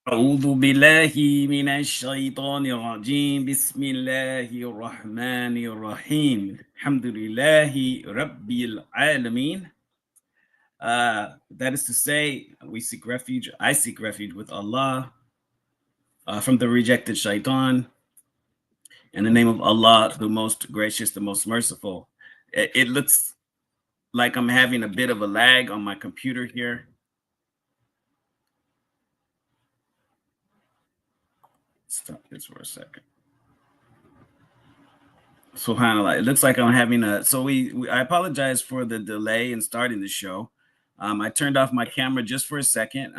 أعوذ بالله من الشيطان الرجيم بسم الله الرحمن الرحيم الحمد لله رب العالمين. That is to say, I seek refuge with Allah from the rejected shaitan, in the name of Allah, the most gracious, the most merciful. It looks like I'm having a bit of a lag on my computer here. Stop this for a second. SubhanAllah. It looks like I'm having a. So I apologize for the delay in starting the show. I turned off my camera just for a second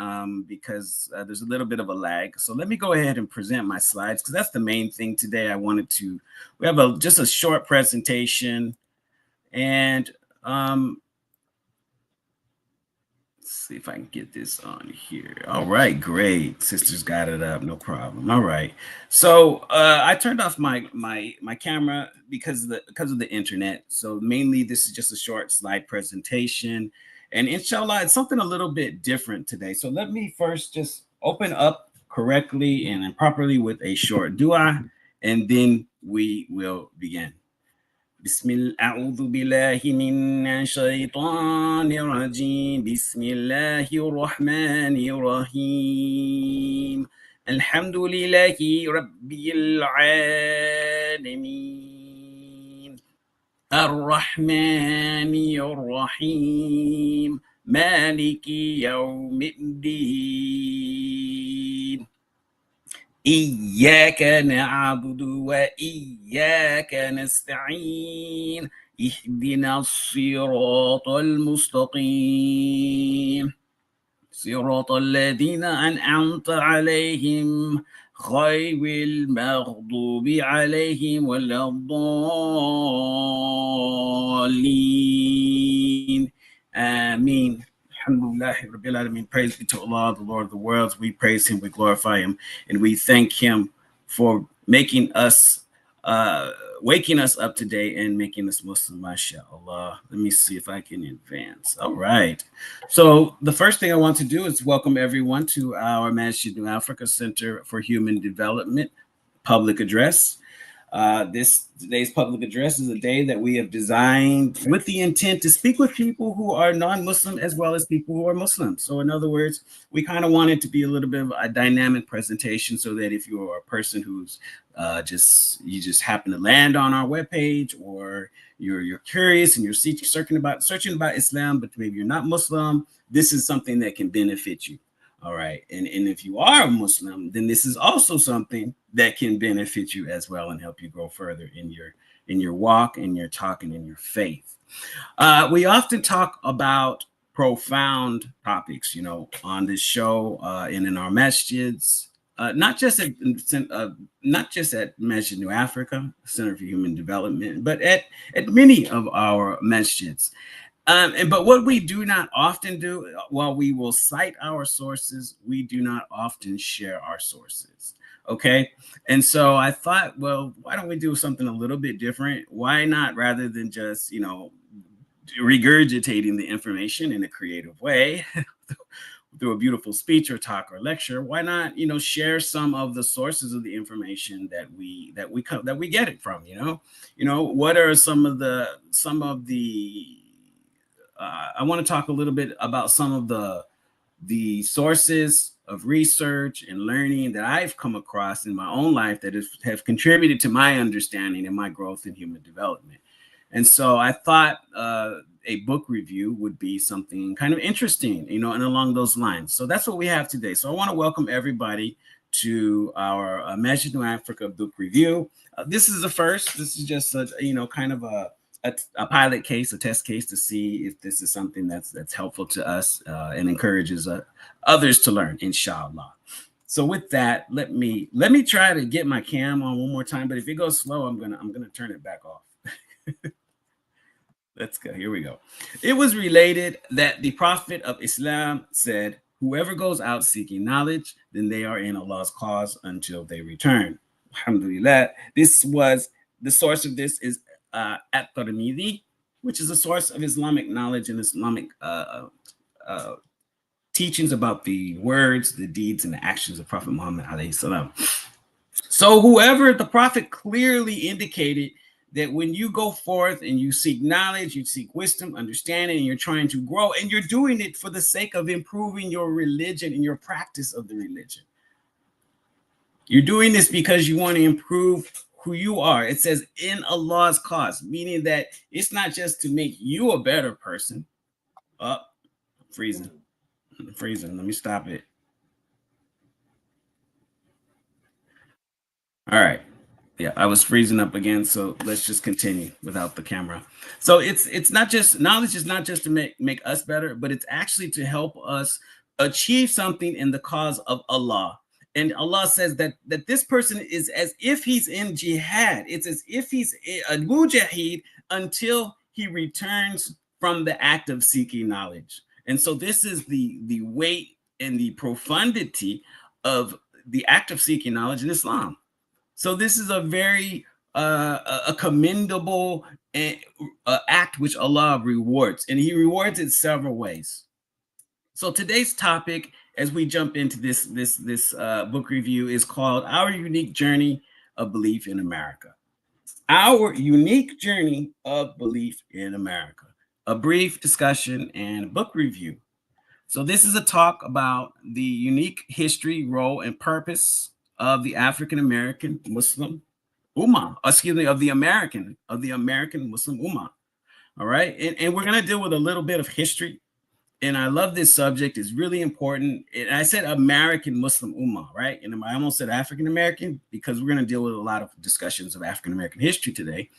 because there's a little bit of a lag. So let me go ahead and present my slides because that's the main thing today. We have just a short presentation, and let's see if I can get this on here. All right, great. Sisters got it up, no problem. All right. So I turned off my camera because of the internet. So mainly this is just a short slide presentation. And inshallah, it's something a little bit different today. So let me first just open up correctly and properly with a short dua, and then we will begin. أعوذ بالله من الشيطان الرجيم بسم الله الرحمن الرحيم الحمد لله رب العالمين الرحمن الرحيم مالك يوم الدين إياك نعبد وإياك نستعين اهدنا الصراط المستقيم صراط الذين أنعمت عليهم غير المغضوب عليهم ولا الضالين آمين. Alhamdulillah, Rabbil Alameen. Praise be to Allah, the Lord of the worlds. We praise Him, we glorify Him, and we thank Him for waking us up today and making us Muslim, mashallah. Let me see if I can advance. All right. So the first thing I want to do is welcome everyone to our Masjid New Africa Center for Human Development public address. Today's public address is a day that we have designed with the intent to speak with people who are non-Muslim as well as people who are Muslim. So in other words, we kind of want it to be a little bit of a dynamic presentation so that if you are a person who's you just happen to land on our webpage, or you're curious and you're searching about Islam, but maybe you're not Muslim, this is something that can benefit you. All right. And if you are a Muslim, then this is also something that can benefit you as well and help you grow further in your walk and your talk and in your faith. We often talk about profound topics, on this show and in our masjids, not just at Masjid New Africa, Center for Human Development, but at many of our masjids. But what we do not often do, while we will cite our sources, we do not often share our sources. Okay. And so I thought, well, why don't we do something a little bit different? Why not, rather than just, regurgitating the information in a creative way through a beautiful speech or talk or lecture, why not, share some of the sources of the information that we get it from, what are some of the I want to talk a little bit about some of the sources of research and learning that I've come across in my own life that have contributed to my understanding and my growth in human development. And so I thought a book review would be something kind of interesting, and along those lines. So that's what we have today. So I want to welcome everybody to our Masjid New Africa book review. This is the first. This is just kind of a pilot case, a test case, to see if this is something that's helpful to us and encourages others to learn, inshallah. So with that, let me try to get my cam on one more time. But if it goes slow, I'm gonna turn it back off. Let's go. Here we go. It was related that the Prophet of Islam said, "Whoever goes out seeking knowledge, then they are in Allah's cause until they return." Alhamdulillah. This was the source of this is at-Tirmidhi, which is a source of Islamic knowledge and Islamic teachings about the words, the deeds, and the actions of Prophet Muhammad alayhi salam. So whoever the Prophet clearly indicated that when you go forth and you seek knowledge, you seek wisdom, understanding, and you're trying to grow, and you're doing it for the sake of improving your religion and your practice of the religion. You're doing this because you want to improve who you are. It says in Allah's cause, meaning that it's not just to make you a better person. Oh, freezing. Let me stop it. All right. Yeah, I was freezing up again, so let's just continue without the camera. So it's not just knowledge is not just to make us better, but it's actually to help us achieve something in the cause of Allah. And Allah says that this person is as if he's in jihad. It's as if he's a mujahid until he returns from the act of seeking knowledge. And so this is the weight and the profundity of the act of seeking knowledge in Islam. So this is a very a commendable act which Allah rewards, and He rewards it several ways. So today's topic, as we jump into this book review, is called "Our Unique Journey of Belief in America." Our unique journey of belief in America. A brief discussion and book review. So this is a talk about the unique history, role, and purpose of the African American Muslim Ummah, of the American Muslim Ummah. All right, and we're going to deal with a little bit of history. And I love this subject; it's really important. And I said American Muslim Ummah, right? And I almost said African American because we're going to deal with a lot of discussions of African American history today.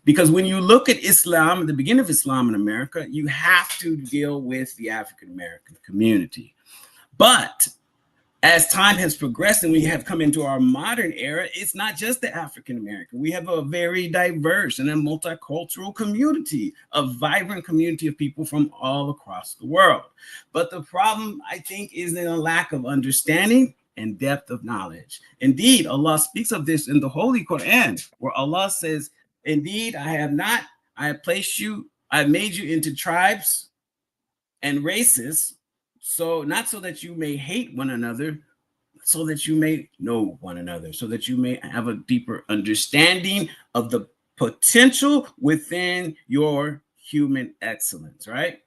Because when you look at Islam, the beginning of Islam in America, you have to deal with the African American community. But as time has progressed and we have come into our modern era, it's not just the African American. We have a very diverse and a multicultural community, a vibrant community of people from all across the world. But the problem, I think, is in a lack of understanding and depth of knowledge. Indeed, Allah speaks of this in the Holy Quran, where Allah says, "Indeed, I have made you into tribes and races, so not so that you may hate one another, so that you may know one another, so that you may have a deeper understanding of the potential within your human excellence," right?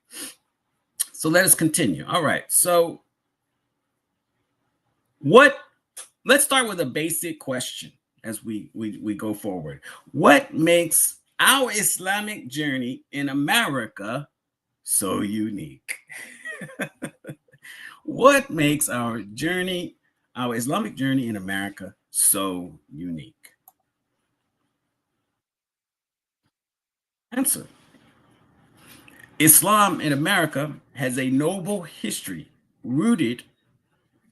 So let us continue. All right. So let's start with a basic question as we go forward. What makes our Islamic journey in America so unique? What makes our Islamic journey in America so unique? Answer. Islam in America has a noble history rooted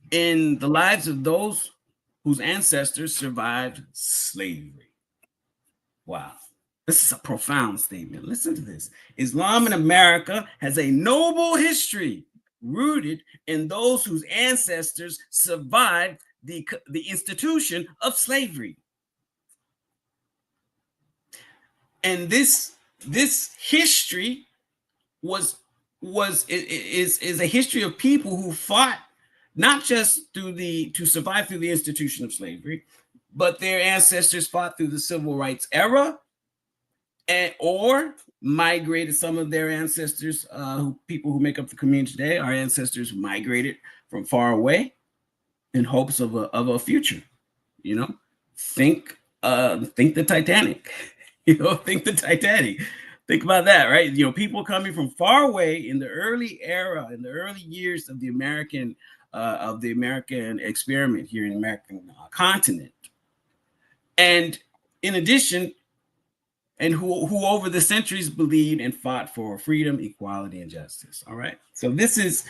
in the lives of those whose ancestors survived slavery. Wow. This is a profound statement. Listen to this. Islam in America has a noble history rooted in those whose ancestors survived the institution of slavery. And this history is a history of people who fought not just to survive through the institution of slavery, but their ancestors fought through the civil rights era, or migrated. Some of their ancestors, people who make up the community today, our ancestors migrated from far away in hopes of a future. You know, think the Titanic. Think the Titanic. Think about that, right? People coming from far away in the early era, in the early years of the American experiment here in the American continent, and in addition, and who over the centuries believed and fought for freedom, equality, and justice. All right. So this is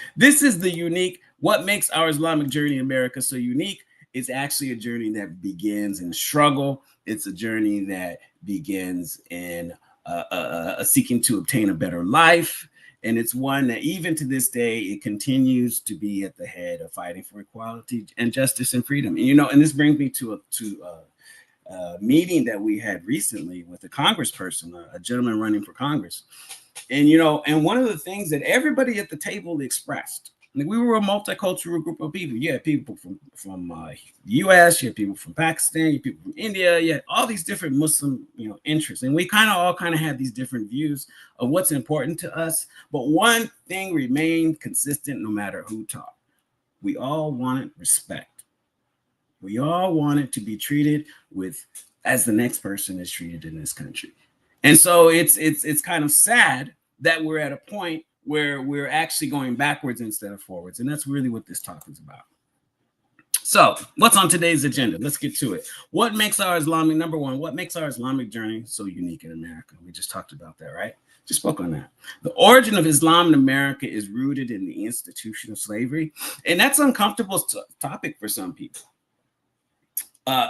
the unique. What makes our Islamic journey in America so unique is actually a journey that begins in struggle. It's a journey that begins in seeking to obtain a better life. And it's one that even to this day, it continues to be at the head of fighting for equality and justice and freedom. And this brings me to a meeting that we had recently with a congressperson, a gentleman running for Congress. And one of the things that everybody at the table expressed Like, we were a multicultural group of people. You had people from the U.S., you had people from Pakistan, you had people from India, you had all these different Muslim, interests, and we all had these different views of what's important to us. But one thing remained consistent, no matter who talked: we all wanted respect. We all wanted to be treated as the next person is treated in this country. And so it's kind of sad that we're at a point where we're actually going backwards instead of forwards. And that's really what this talk is about. So what's on today's agenda? Let's get to it. What makes our Islamic journey so unique in America? We just talked about that, right? Just spoke on that. The origin of Islam in America is rooted in the institution of slavery. And that's an uncomfortable topic for some people.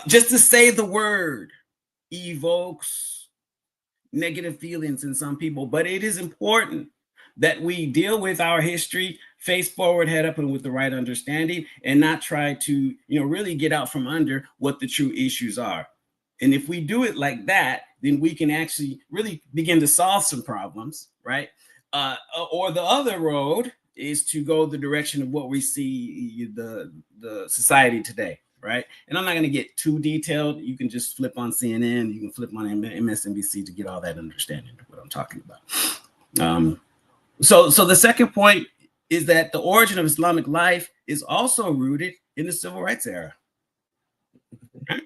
Just to say the word evokes negative feelings in some people, but it is important that we deal with our history, face forward, head up, and with the right understanding, and not try to, really get out from under what the true issues are. And if we do it like that, then we can actually really begin to solve some problems, right? Or the other road is to go the direction of what we see the society today, right? And I'm not going to get too detailed. You can just flip on CNN, you can flip on MSNBC to get all that understanding of what I'm talking about. So the second point is that the origin of Islamic life is also rooted in the civil rights era. Right?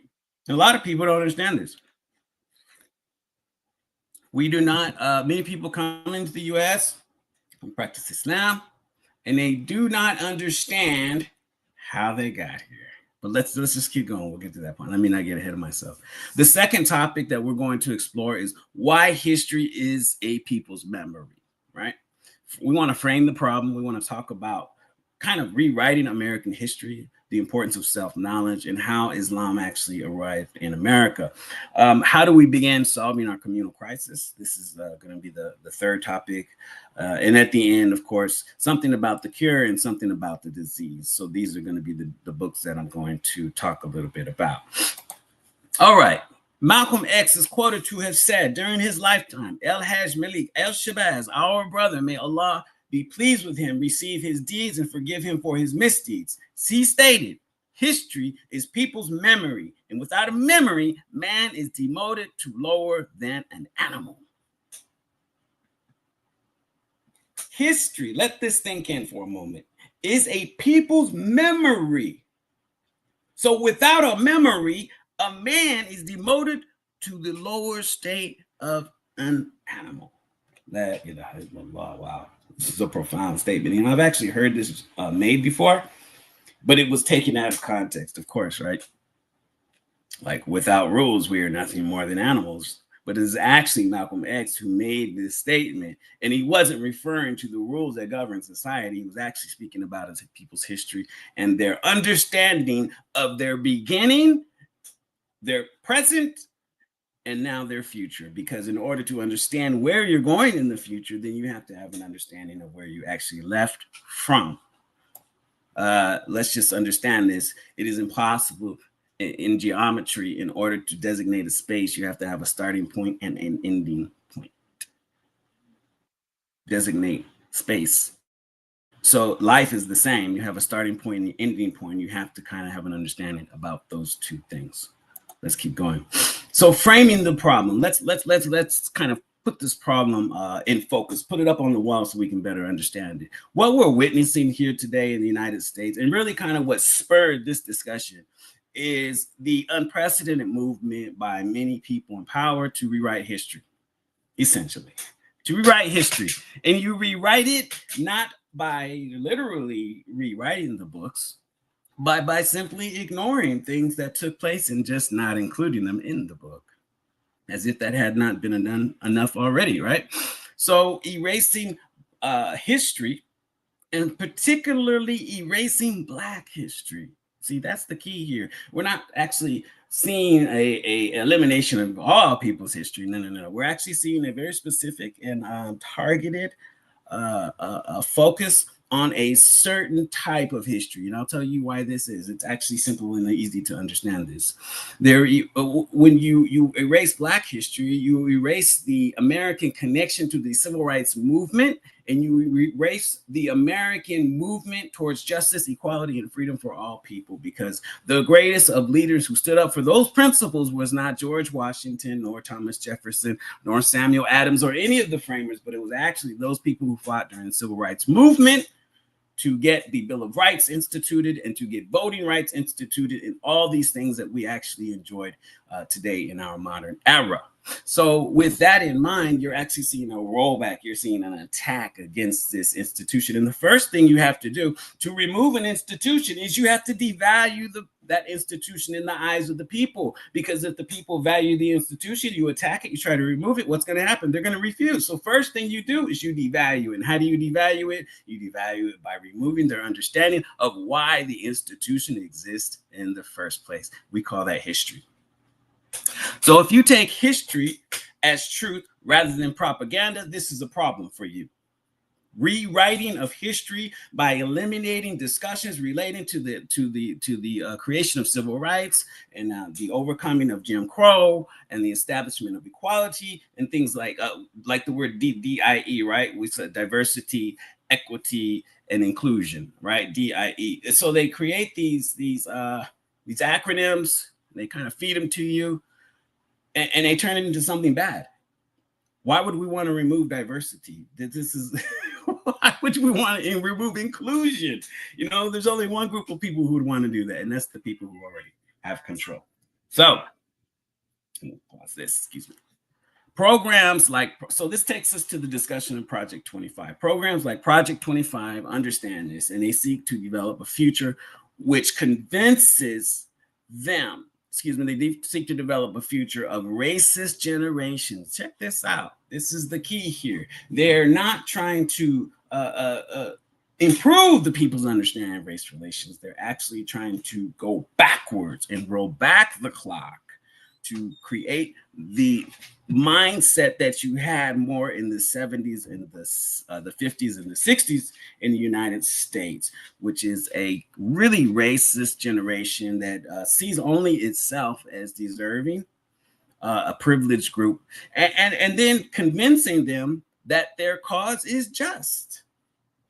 A lot of people don't understand this. We do not, many people come into the US and practice Islam, and they do not understand how they got here. But let's just keep going. We'll get to that point. Let me not get ahead of myself. The second topic that we're going to explore is why history is a people's memory, right? We want to frame the problem. We want to talk about kind of rewriting American history, the importance of self-knowledge, and how Islam actually arrived in America. How do we begin solving our communal crisis? This is going to be the third topic. And at the end, of course, something about the cure and something about the disease. So these are going to be the books that I'm going to talk a little bit about. All right. Malcolm X is quoted to have said during his lifetime, El-Hajj Malik El-Shabazz, our brother, may Allah be pleased with him, receive his deeds, and forgive him for his misdeeds. He stated, history is people's memory, and without a memory, man is demoted to lower than an animal. History, let this sink in for a moment, is a people's memory. So without a memory, a man is demoted to the lower state of an animal. La ilaha illallah. Wow. This is a profound statement. I've actually heard this made before, but it was taken out of context, of course, right? Like, without rules, we are nothing more than animals. But it is actually Malcolm X who made this statement. And he wasn't referring to the rules that govern society. He was actually speaking about people's history and their understanding of their beginning, their present, and now their future. Because in order to understand where you're going in the future, then you have to have an understanding of where you actually left from. Let's just understand this. It is impossible in geometry. In order to designate a space, you have to have a starting point and an ending point. Designate space. So life is the same. You have a starting point and an ending point. You have to kind of have an understanding about those two things. Let's keep going. So framing the problem. Let's kind of put this problem in focus, put it up on the wall so we can better understand it. What we're witnessing here today in the United States, and really kind of what spurred this discussion, is the unprecedented movement by many people in power to rewrite history, essentially. To rewrite history. And you rewrite it not by literally rewriting the books, by simply ignoring things that took place and just not including them in the book, as if that had not been done enough already, right? So erasing history, and particularly erasing Black history. See, that's the key here. We're not actually seeing a elimination of all people's history. No. We're actually seeing a very specific and targeted focus on a certain type of history. And I'll tell you why this is. It's actually simple and easy to understand this. When you erase Black history, you erase the American connection to the civil rights movement and you erase the American movement towards justice, equality, and freedom for all people, because the greatest of leaders who stood up for those principles was not George Washington, nor Thomas Jefferson, nor Samuel Adams, or any of the framers, but it was actually those people who fought during the civil rights movement to get the Bill of Rights instituted and to get voting rights instituted and all these things that we actually enjoyed today in our modern era. So with that in mind, you're actually seeing a rollback. You're seeing an attack against this institution. And the first thing you have to do to remove an institution is you have to devalue that institution in the eyes of the people. Because if the people value the institution, you attack it, you try to remove it, what's going to happen? They're going to refuse. So first thing you do is you devalue it. And how do you devalue it? You devalue it by removing their understanding of why the institution exists in the first place. We call that history. So if you take history as truth rather than propaganda, this is a problem for you. Rewriting of history by eliminating discussions relating to the creation of civil rights and the overcoming of Jim Crow and the establishment of equality and things like the word DIE, right? We said diversity, equity, and inclusion, right? DIE. So they create these acronyms. They kind of feed them to you, and they turn it into something bad. Why would we want to remove diversity? This is why would we want to remove inclusion? You know, there's only one group of people who would want to do that, and that's the people who already have control. So, pause this. Excuse me. Programs like, so this takes us to the discussion of Project 25. Programs like Project 25 understand this, and they seek to develop a future which convinces them, they seek to develop a future of racist generations. Check this out. This is the key here. They're not trying to improve the people's understanding of race relations. They're actually trying to go backwards and roll back the clock to create the mindset that you had more in the 70s and the 50s and the 60s in the United States, which is a really racist generation that sees only itself as deserving, a privileged group, and then convincing them that their cause is just.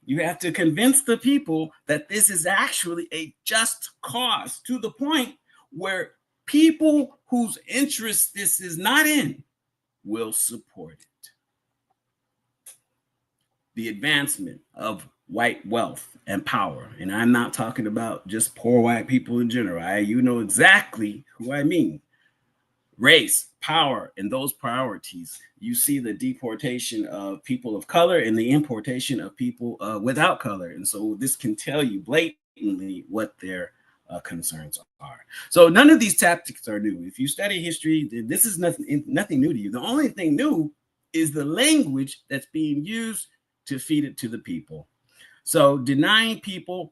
You have to convince the people that this is actually a just cause, to the point where people whose interest this is not in will support it. The advancement of white wealth and power. And I'm not talking about just poor white people in general. You know exactly who I mean. Race, power, and those priorities. You see the deportation of people of color and the importation of people without color. And so this can tell you blatantly what their concerns are. So none of these tactics are new. If you study history, this is nothing new to you. The only thing new is the language that's being used to feed it to the people. So denying people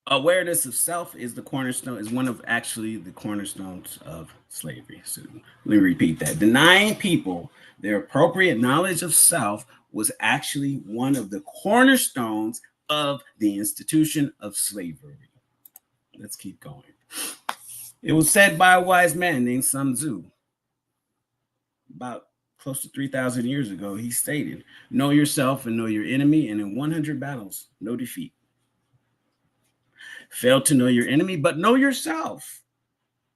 awareness of self is the cornerstone, is one of actually the cornerstones of slavery. So let me repeat that. Denying people their appropriate knowledge of self was actually one of the cornerstones of the institution of slavery. Let's keep going. It was said by a wise man named Sun Tzu about close to 3,000 years ago. He stated, know yourself and know your enemy, and in 100 battles, no defeat. Fail to know your enemy, but know yourself.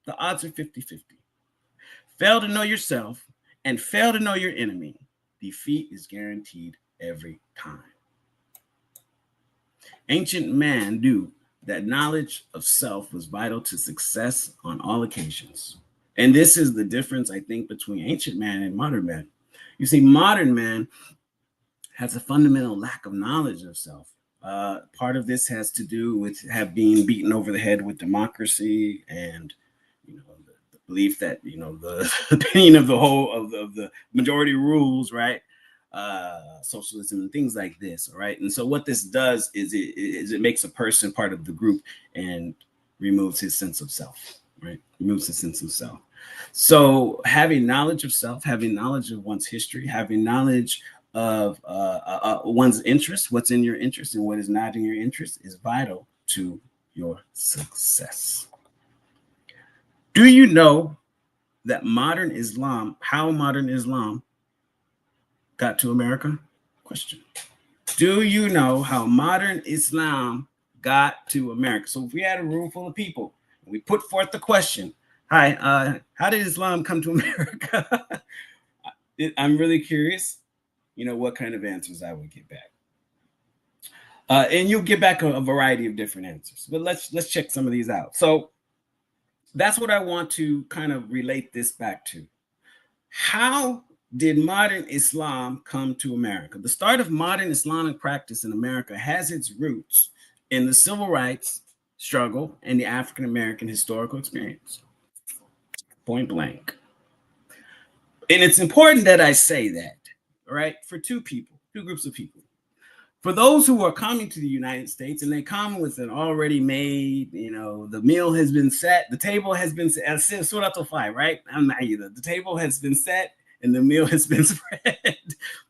The odds are 50-50. Fail to know yourself and fail to know your enemy. Defeat is guaranteed every time. Ancient man knew that knowledge of self was vital to success on all occasions. And this is the difference, I think, between ancient man and modern man. You see, modern man has a fundamental lack of knowledge of self. Part of this has to do with being beaten over the head with democracy and, the belief that, the opinion of the majority rules, right? Socialism and things like this, all right? And so what this does is it makes a person part of the group and removes his sense of self, right? Removes his sense of self. So having knowledge of self, having knowledge of one's history, having knowledge of one's interest, what's in your interest and what is not in your interest, is vital to your success. Do you know that modern Islam, how modern Islam got to America? Question. Do you know how modern Islam got to America? So if we had a room full of people, we put forth the question, hi, how did Islam come to America? I'm really curious, what kind of answers I would get back. And you'll get back a variety of different answers. But let's check some of these out. So that's what I want to kind of relate this back to. How did modern Islam come to America? The start of modern Islamic practice in America has its roots in the civil rights struggle and the African American historical experience. Point blank. And it's important that I say that, right? For two groups of people. For those who are coming to the United States and they come with an already made, the meal has been set, the table has been set, right? I'm not either. The table has been set and the meal has been spread.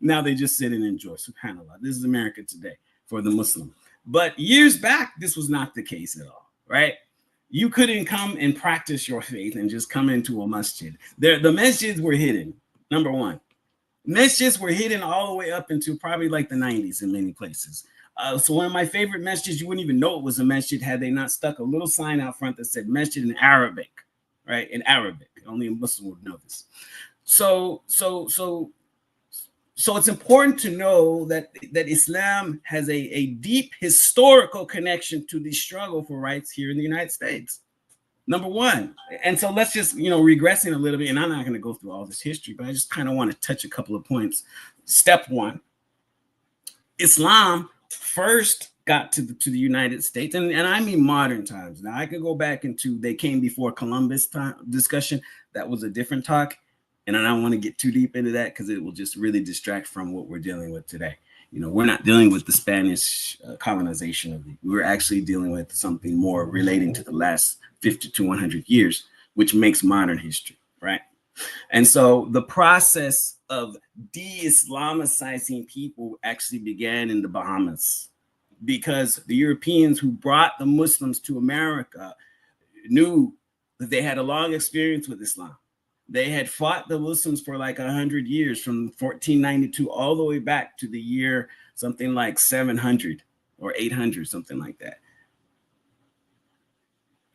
Now they just sit and enjoy. SubhanAllah. This is America today for the Muslim. But years back, this was not the case at all, right? You couldn't come and practice your faith and just come into a masjid. The masjids were hidden, number one. Masjids were hidden all the way up into probably like the 90s in many places. So one of my favorite masjids, you wouldn't even know it was a masjid had they not stuck a little sign out front that said masjid in Arabic, right? In Arabic. Only a Muslim would know this. So it's important to know that Islam has a deep historical connection to the struggle for rights here in the United States. Number one. And so let's just, regressing a little bit, and I'm not going to go through all this history, but I just kind of want to touch a couple of points. Step one, Islam first got to the United States, and I mean modern times. Now, I could go back into they came before Columbus time discussion. That was a different talk, and I don't want to get too deep into that because it will just really distract from what we're dealing with today. We're not dealing with the Spanish colonization of it. We're actually dealing with something more relating to the last 50 to 100 years, which makes modern history, right? And so the process of de-Islamicizing people actually began in the Bahamas because the Europeans who brought the Muslims to America knew that they had a long experience with Islam. They had fought the Muslims for like 100 years, from 1492 all the way back to the year something like 700 or 800, something like that.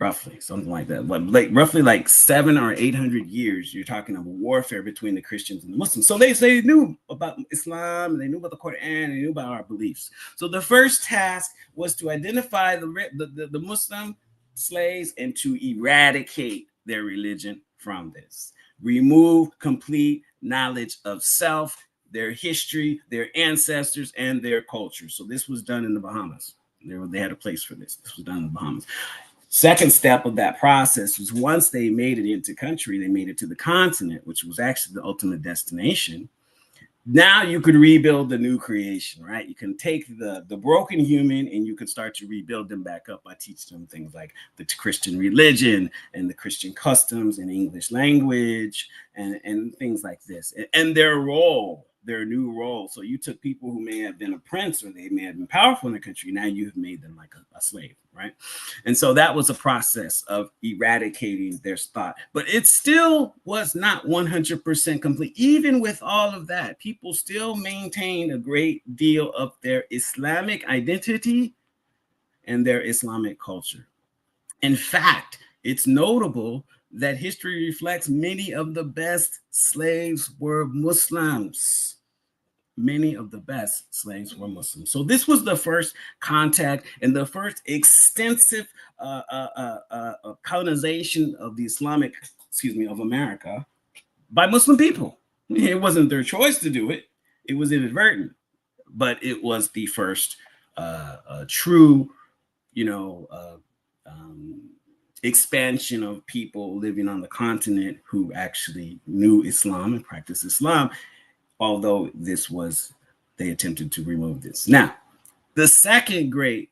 Roughly, something like that. But like roughly like 700 or 800 years, you're talking of warfare between the Christians and the Muslims. So they knew about Islam, and they knew about the Quran, and they knew about our beliefs. So the first task was to identify the Muslim slaves and to eradicate their religion from this. Remove complete knowledge of self, their history, their ancestors, and their culture. So this was done in the Bahamas. They had a place for this. This was done in the Bahamas. Second step of that process was once they made it into country, they made it to the continent, which was actually the ultimate destination. Now you could rebuild the new creation, right? You can take the broken human and you could start to rebuild them back up by teaching them things like the Christian religion and the Christian customs and English language and things like this. And their role, their new role. So you took people who may have been a prince or they may have been powerful in the country. Now you've made them like a slave, right? And so that was a process of eradicating their thought. But it still was not 100% complete. Even with all of that, people still maintained a great deal of their Islamic identity and their Islamic culture. In fact, it's notable that history reflects many of the best slaves were Muslims. Many of the best slaves were Muslims. So this was the first contact and the first extensive colonization of the Islamic, of America by Muslim people. It wasn't their choice to do it. It was inadvertent, but it was the first true, expansion of people living on the continent who actually knew Islam and practiced Islam, although they attempted to remove this. Now, the second great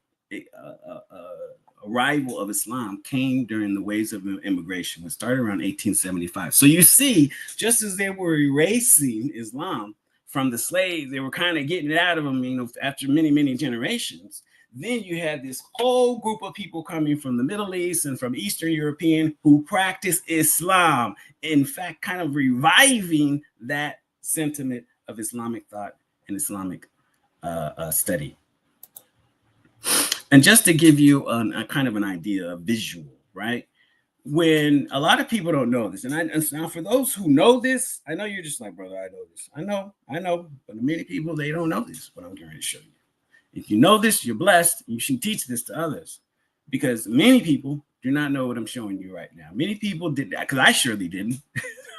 arrival of Islam came during the waves of immigration, which started around 1875. So you see, just as they were erasing Islam from the slaves, they were kind of getting it out of them, after many, many generations. then you had this whole group of people coming from the Middle East and from Eastern European who practice Islam, in fact, kind of reviving that sentiment of Islamic thought and Islamic study. And just to give you a kind of an idea, a visual, right? When a lot of people don't know this, and now for those who know this, I know you're just like, brother, I know this. I know, but many people, they don't know this, but I'm going to show you. If you know this, you're blessed. You should teach this to others, because many people do not know what I'm showing you right now. Many people did that, because I surely didn't.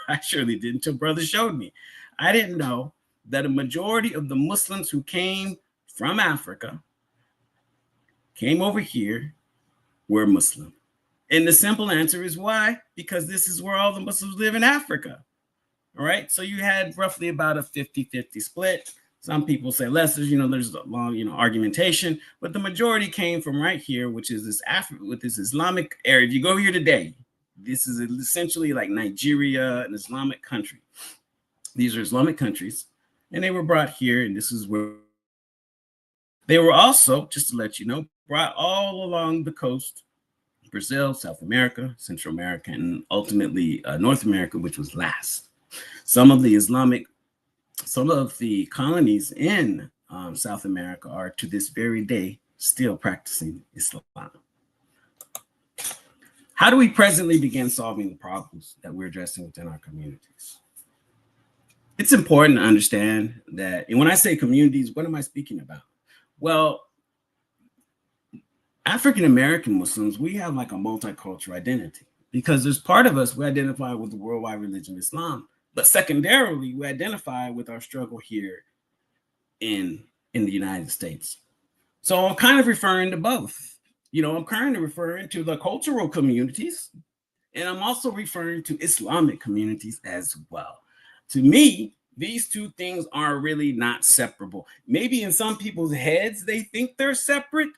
I surely didn't until brother showed me. I didn't know that a majority of the Muslims who came from Africa, came over here, were Muslim. And the simple answer is why? Because this is where all the Muslims live in Africa. All right. So you had roughly about a 50-50 split. Some people say less, there's a long, argumentation, but the majority came from right here, which is this with this Islamic area. If you go here today, this is essentially like Nigeria, an Islamic country. These are Islamic countries, and they were brought here, and this is where they were also, just to let you know, brought all along the coast. Brazil, South America, Central America, and ultimately North America, which was last. Some of the colonies in South America are to this very day still practicing Islam. How do we presently begin solving the problems that we're addressing within our communities? It's important to understand that, and when I say communities, what am I speaking about? Well, African-American Muslims, we have like a multicultural identity, because there's part of us, we identify with the worldwide religion Islam, but secondarily, we identify with our struggle here in the United States. So I'm kind of referring to both. I'm kind of referring to the cultural communities, and I'm also referring to Islamic communities as well. To me, these two things are really not separable. Maybe in some people's heads, they think they're separate,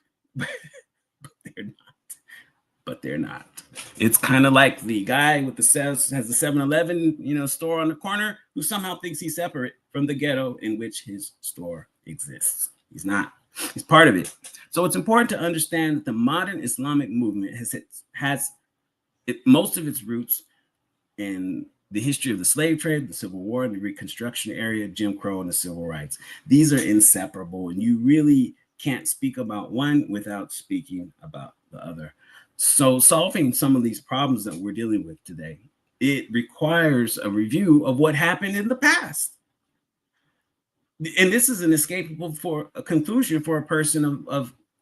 but they're not. It's kind of like the guy with has the 7-Eleven, store on the corner, who somehow thinks he's separate from the ghetto in which his store exists. He's not. He's part of it. So it's important to understand that the modern Islamic movement has most of its roots in the history of the slave trade, the Civil War, the Reconstruction era, Jim Crow, and the civil rights. These are inseparable, and you really can't speak about one without speaking about the other. So solving some of these problems that we're dealing with today, it requires a review of what happened in the past. And this is inescapable for a conclusion for a person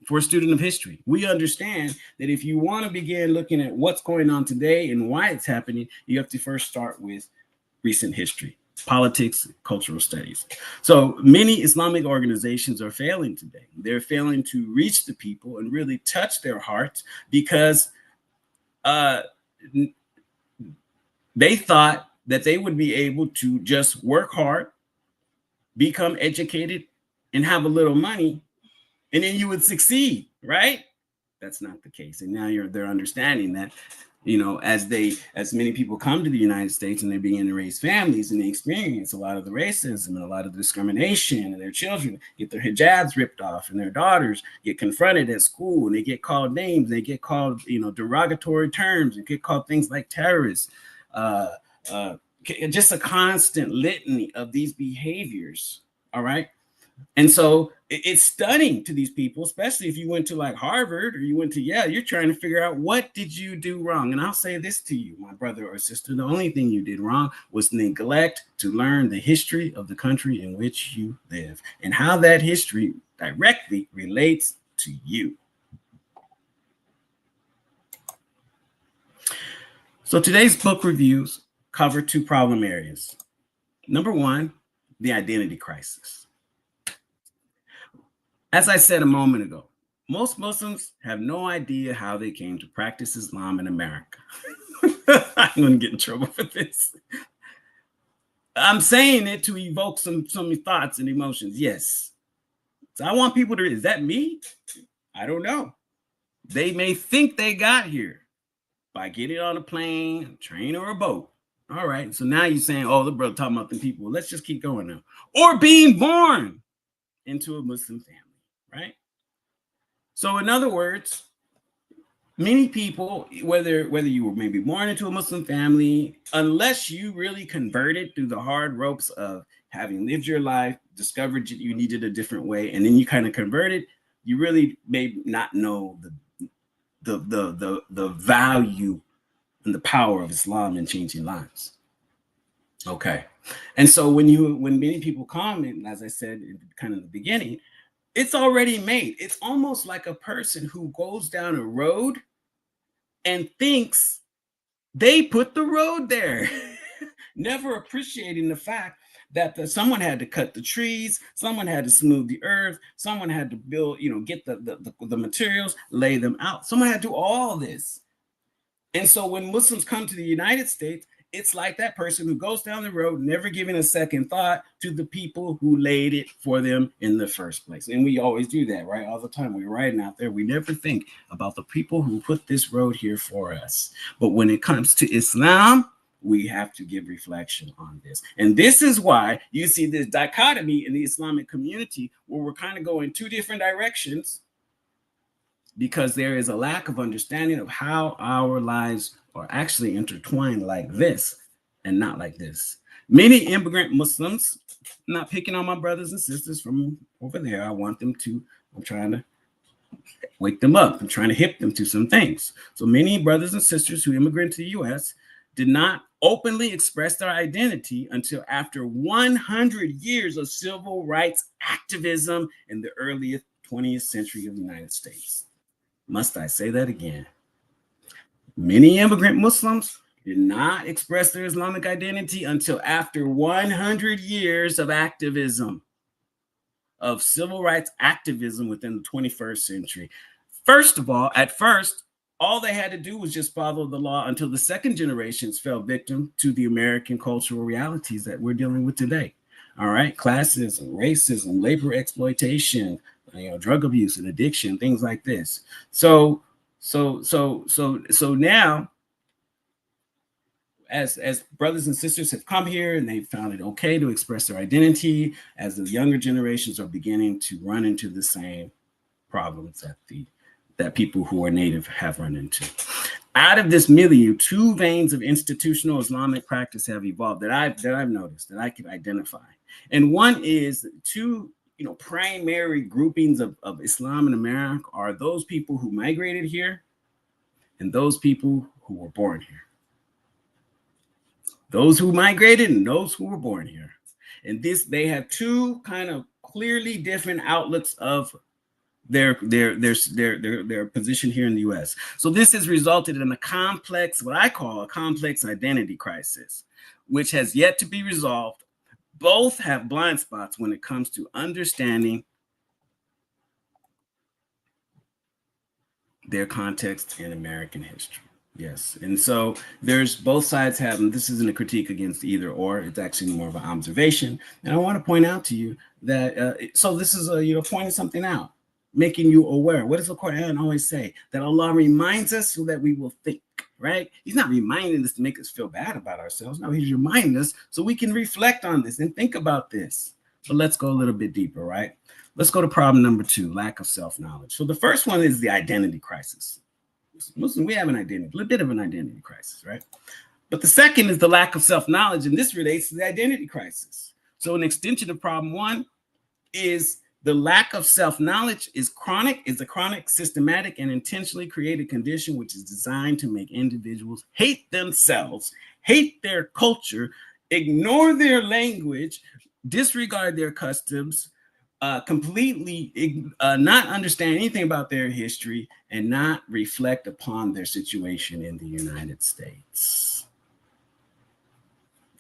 for a student of history. We understand that if you want to begin looking at what's going on today and why it's happening, you have to first start with recent history, politics, cultural studies. So many Islamic organizations are failing today. They're failing to reach the people and really touch their hearts, because they thought that they would be able to just work hard, become educated, and have a little money, and then you would succeed, right? That's not the case. And now they're understanding that, as many people come to the United States and they begin to raise families, and they experience a lot of the racism and a lot of the discrimination, and their children get their hijabs ripped off, and their daughters get confronted at school, and they get called names, they get called, derogatory terms, and get called things like terrorists. Just a constant litany of these behaviors. All right. And so it's stunning to these people, especially if you went to like Harvard or you went to Yale. You're trying to figure out, what did you do wrong? And I'll say this to you, my brother or sister, the only thing you did wrong was neglect to learn the history of the country in which you live and how that history directly relates to you. So today's book reviews cover two problem areas. Number one, the identity crisis. As I said a moment ago, most Muslims have no idea how they came to practice Islam in America. I'm going to get in trouble for this. I'm saying it to evoke some thoughts and emotions. Yes. So I want people to, is that me? I don't know. They may think they got here by getting on a plane, a train, or a boat. All right. So now you're saying, oh, the brother talking about the people. Well, let's just keep going now. Or being born into a Muslim family, right? So in other words, many people, whether you were maybe born into a Muslim family, unless you really converted through the hard ropes of having lived your life, discovered you needed a different way, and then you kind of converted, you really may not know the value and the power of Islam in changing lives. Okay. And so when many people come, and as I said in kind of the beginning, it's already made. It's almost like a person who goes down a road and thinks they put the road there, never appreciating the fact that someone had to cut the trees, someone had to smooth the earth, someone had to build, get the materials, lay them out. Someone had to do all this. And so when Muslims come to the United States, it's like that person who goes down the road, never giving a second thought to the people who laid it for them in the first place. And we always do that, right? All the time. We're riding out there. We never think about the people who put this road here for us. But when it comes to Islam, we have to give reflection on this. And this is why you see this dichotomy in the Islamic community where we're kind of going two different directions, because there is a lack of understanding of how our lives are actually intertwined like this and not like this. Many immigrant Muslims, I'm not picking on my brothers and sisters from over there. I'm trying to wake them up. I'm trying to hip them to some things. So many brothers and sisters who immigrated to the US did not openly express their identity until after 100 years of civil rights activism in the early 20th century of the United States. Must I say that again? Many immigrant Muslims did not express their Islamic identity until after 100 years of activism, of civil rights activism within the 21st century. First of all, at first, all they had to do was just follow the law until the second generations fell victim to the American cultural realities that we're dealing with today. All right, classism, racism, labor exploitation, drug abuse and addiction, things like this. So now, as brothers and sisters have come here and they've found it okay to express their identity, as the younger generations are beginning to run into the same problems that people who are native have run into. Out of this milieu, two veins of institutional Islamic practice have evolved that I've noticed, that I can identify. And one is two primary groupings of Islam in America are those people who migrated here and those people who were born here. Those who migrated and those who were born here. And they have two kind of clearly different outlooks of their position here in the US. So this has resulted in a complex, what I call a complex identity crisis, which has yet to be resolved. Both have blind spots when it comes to understanding their context in American history. Yes. And so there's both sides have, and this isn't a critique against either or, it's actually more of an observation. And I want to point out to you that, so this is pointing something out, making you aware. What does the Quran always say? That Allah reminds us so that we will think, right? He's not reminding us to make us feel bad about ourselves. No, he's reminding us so we can reflect on this and think about this. So let's go a little bit deeper, right? Let's go to problem number 2, lack of self-knowledge. So the first one is the identity crisis. Muslim, we have an identity, a little bit of an identity crisis, right? But the second is the lack of self-knowledge, and this relates to the identity crisis. So an extension of problem 1 is the lack of self-knowledge is a chronic, systematic, and intentionally created condition which is designed to make individuals hate themselves, hate their culture, ignore their language, disregard their customs, completely not understand anything about their history, and not reflect upon their situation in the United States.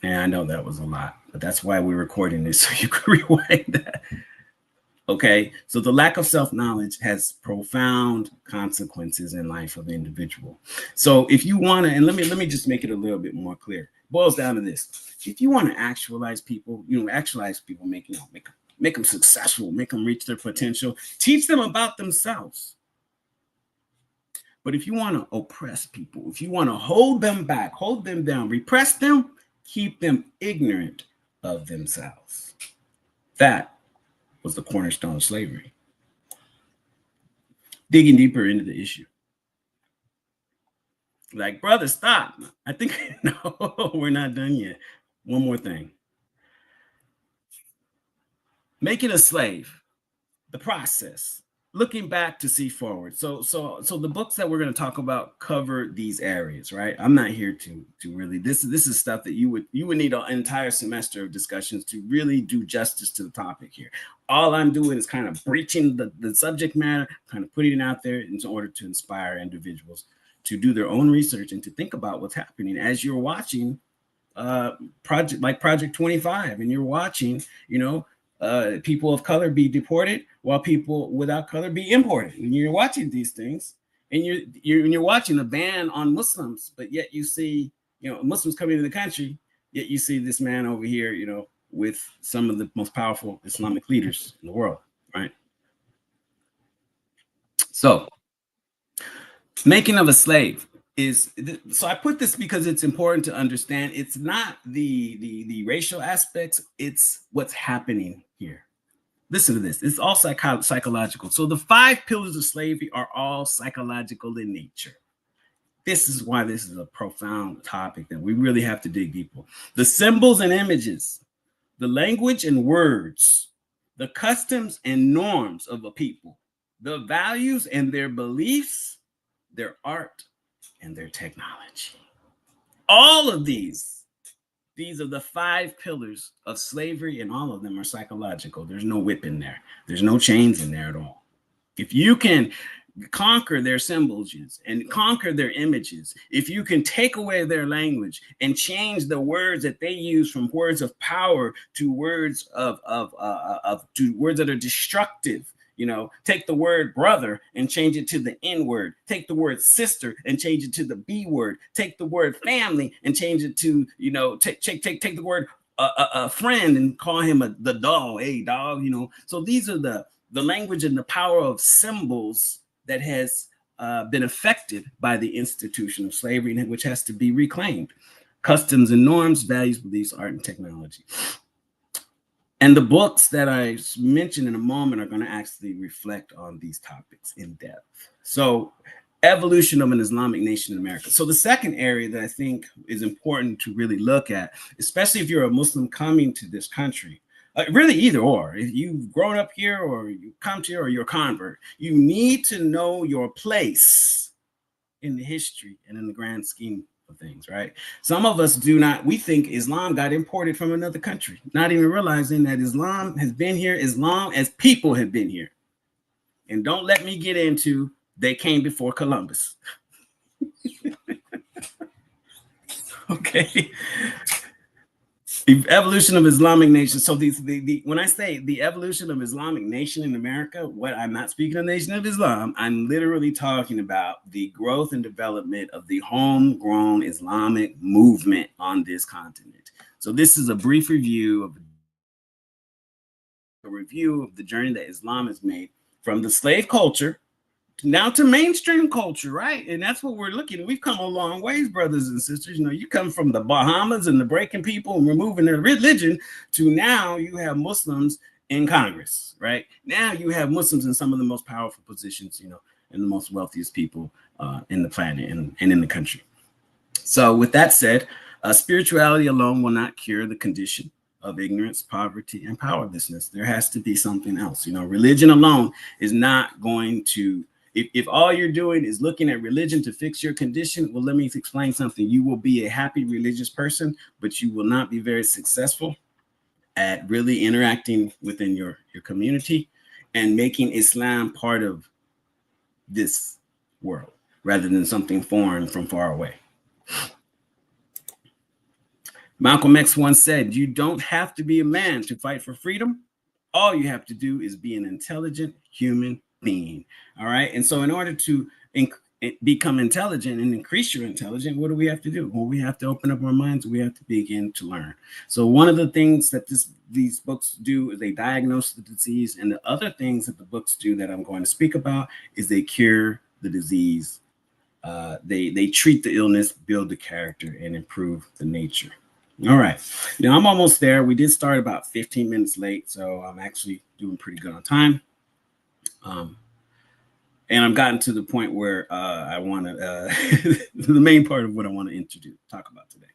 And I know that was a lot, but that's why we're recording this, so you can rewind that. Okay, so the lack of self-knowledge has profound consequences in life of the individual. So if you want to, and let me just make it a little bit more clear. It boils down to this: if you want to actualize people, make them successful, make them reach their potential, teach them about themselves. But if you want to oppress people, if you want to hold them back, hold them down, repress them, keep them ignorant of themselves. That was the cornerstone of slavery. digging deeper into the issue. Like, brother, stop. I think, no, we're not done yet. One more thing. Making a slave, the process, looking back to see forward. So the books that we're going to talk about cover these areas, right? I'm not here to really, this is stuff that you would need an entire semester of discussions to really do justice to the topic here. All I'm doing is kind of breaching the subject matter, kind of putting it out there in order to inspire individuals to do their own research and to think about what's happening as you're watching Project 25, and you're watching, people of color be deported while people without color be imported. And you're watching these things, and you're watching a ban on Muslims, but yet you see, Muslims coming into the country, yet you see this man over here, with some of the most powerful Islamic leaders in the world, right? So, making of a slave is, so I put this because it's important to understand it's not the racial aspects, it's what's happening here. Listen to this. It's all psychological. So the 5 pillars of slavery are all psychological in nature. This is why this is a profound topic that we really have to dig deeper. The symbols and images, the language and words, the customs and norms of a people, the values and their beliefs, their art, and their technology. All of these are the 5 pillars of slavery, and all of them are psychological. There's no whip in there. There's no chains in there at all. If you can conquer their symbols and conquer their images, if you can take away their language and change the words that they use from words of power to words to words that are destructive, take the word brother and change it to the N word. Take the word sister and change it to the B word. Take the word family and change it to, take the word a friend and call him the dog, hey dog, So these are the language and the power of symbols that has been affected by the institution of slavery, which has to be reclaimed. Customs and norms, values, beliefs, art, and technology. And the books that I mentioned in a moment are going to actually reflect on these topics in depth. So, evolution of an Islamic nation in America. So the second area that I think is important to really look at, especially if you're a Muslim coming to this country, really either or, if you've grown up here or you come to here or you're a convert, you need to know your place in the history and in the grand scheme of things, right? Some of us do not, we think Islam got imported from another country, not even realizing that Islam has been here as long as people have been here. And don't let me get into they came before Columbus. Okay. The evolution of Islamic nation. So when I say the evolution of Islamic nation in America, what I'm not speaking of Nation of Islam, I'm literally talking about the growth and development of the homegrown Islamic movement on this continent. So this is a brief review of the journey that Islam has made from the slave culture now to mainstream culture, right? And that's what we're looking. We've come a long ways, brothers and sisters. You come from the Bahamas and the breaking people and removing their religion to now you have Muslims in Congress, right? Now you have Muslims in some of the most powerful positions, and the most wealthiest people in the planet and in the country. So with that said, spirituality alone will not cure the condition of ignorance, poverty, and powerlessness. There has to be something else. Religion alone is not going to, if all you're doing is looking at religion to fix your condition, well, let me explain something. You will be a happy religious person, but you will not be very successful at really interacting within your community and making Islam part of this world rather than something foreign from far away. Malcolm X once said, you don't have to be a man to fight for freedom. All you have to do is be an intelligent human being. All right. And so in order to become intelligent and increase your intelligence, what do we have to do? Well, we have to open up our minds. We have to begin to learn. So one of the things that these books do is they diagnose the disease. And the other things that the books do that I'm going to speak about is they cure the disease. They treat the illness, build the character, and improve the nature. All right. Now I'm almost there. We did start about 15 minutes late, so I'm actually doing pretty good on time. And I've gotten to the point where I want to, the main part of what I want to talk about today.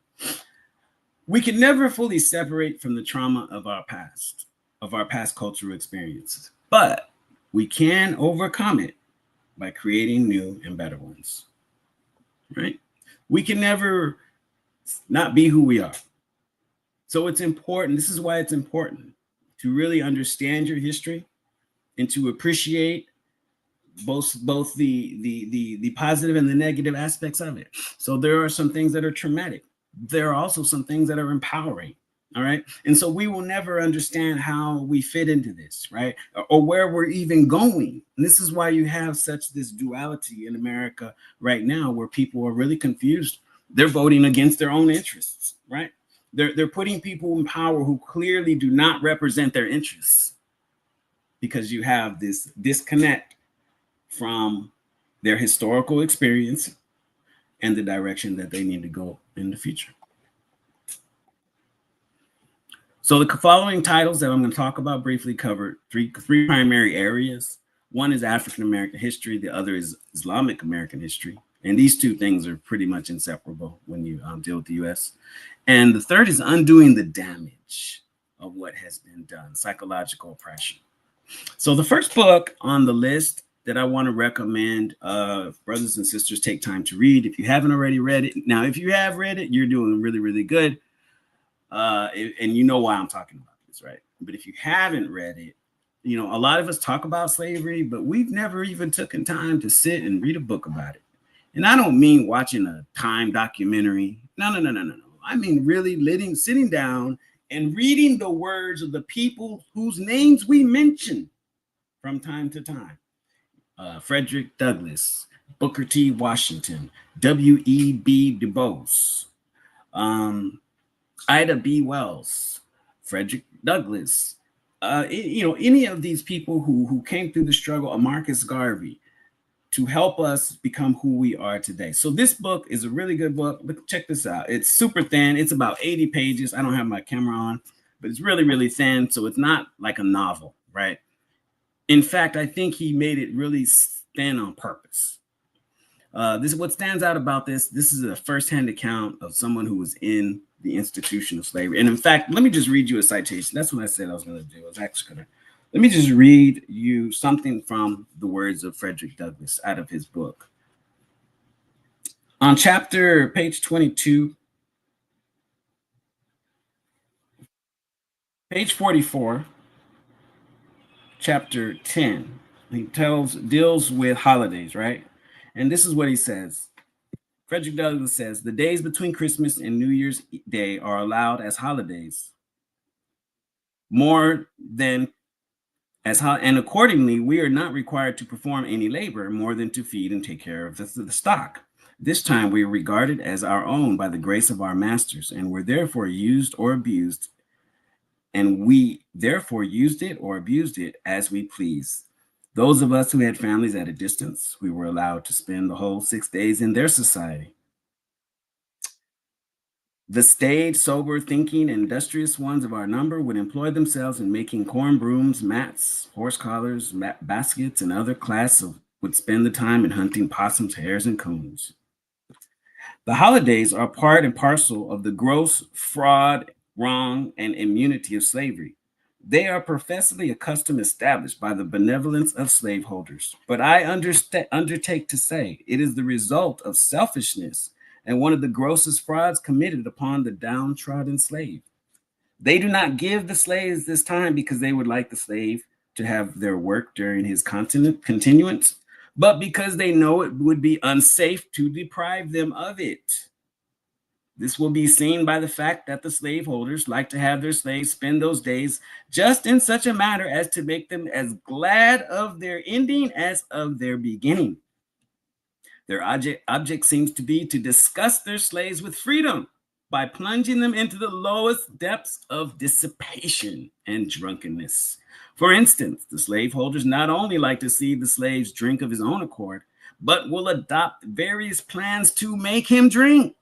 We can never fully separate from the trauma of our past cultural experiences, but we can overcome it by creating new and better ones, right? We can never not be who we are. So it's important. This is why it's important to really understand your history and to appreciate both the positive and the negative aspects of it. So there are some things that are traumatic. There are also some things that are empowering. All right. And so we will never understand how we fit into this, right? Or where we're even going. And this is why you have this duality in America right now, where people are really confused. They're voting against their own interests, right? They're putting people in power who clearly do not represent their interests, because you have this disconnect from their historical experience and the direction that they need to go in the future. So the following titles that I'm going to talk about briefly cover three primary areas. One is African American history. The other is Islamic American history. And these two things are pretty much inseparable when you deal with the U.S. And the third is undoing the damage of what has been done, psychological oppression. So the first book on the list that I want to recommend, brothers and sisters, take time to read. If you haven't already read it, now, if you have read it, you're doing really, really good. And you know why I'm talking about this, right? But if you haven't read it, you know, a lot of us talk about slavery, but we've never even taken time to sit and read a book about it. And I don't mean watching a Time documentary. No. I mean really sitting down and reading the words of the people whose names we mention from time to time. Frederick Douglass, Booker T. Washington, W.E.B. Du Bois, Ida B. Wells, Frederick Douglass, any of these people who came through the struggle, Marcus Garvey, to help us become who we are today. So this book is a really good book. But check this out. It's super thin. It's about 80 pages. I don't have my camera on, but it's really, really thin. So it's not like a novel, right? In fact, I think he made it really thin on purpose. This is what stands out about this. This is a firsthand account of someone who was in the institution of slavery. And in fact, let me just read you a citation. That's what I said I was going to do. I was actually going to. Let me just read you something from the words of Frederick Douglass out of his book. On page 22, page 44, chapter 10, he deals with holidays, right? And this is what he says. Frederick Douglass says, the days between Christmas and New Year's Day are allowed as holidays, and accordingly, we are not required to perform any labor more than to feed and take care of the stock. This time we are regarded as our own by the grace of our masters, and were therefore used or abused, and we therefore used it or abused it as we pleased. Those of us who had families at a distance, we were allowed to spend the whole 6 days in their society. The staid, sober, thinking, industrious ones of our number would employ themselves in making corn brooms, mats, horse collars, baskets, and other would spend the time in hunting possums, hares, and coons. The holidays are part and parcel of the gross fraud, wrong, and immunity of slavery. They are professedly a custom established by the benevolence of slaveholders. But I undertake to say it is the result of selfishness and one of the grossest frauds committed upon the downtrodden slave. They do not give the slaves this time because they would like the slave to have their work during his continuance, but because they know it would be unsafe to deprive them of it. This will be seen by the fact that the slaveholders like to have their slaves spend those days just in such a manner as to make them as glad of their ending as of their beginning. Their object seems to be to disgust their slaves with freedom by plunging them into the lowest depths of dissipation and drunkenness. For instance, the slaveholders not only like to see the slaves drink of his own accord, but will adopt various plans to make him drink.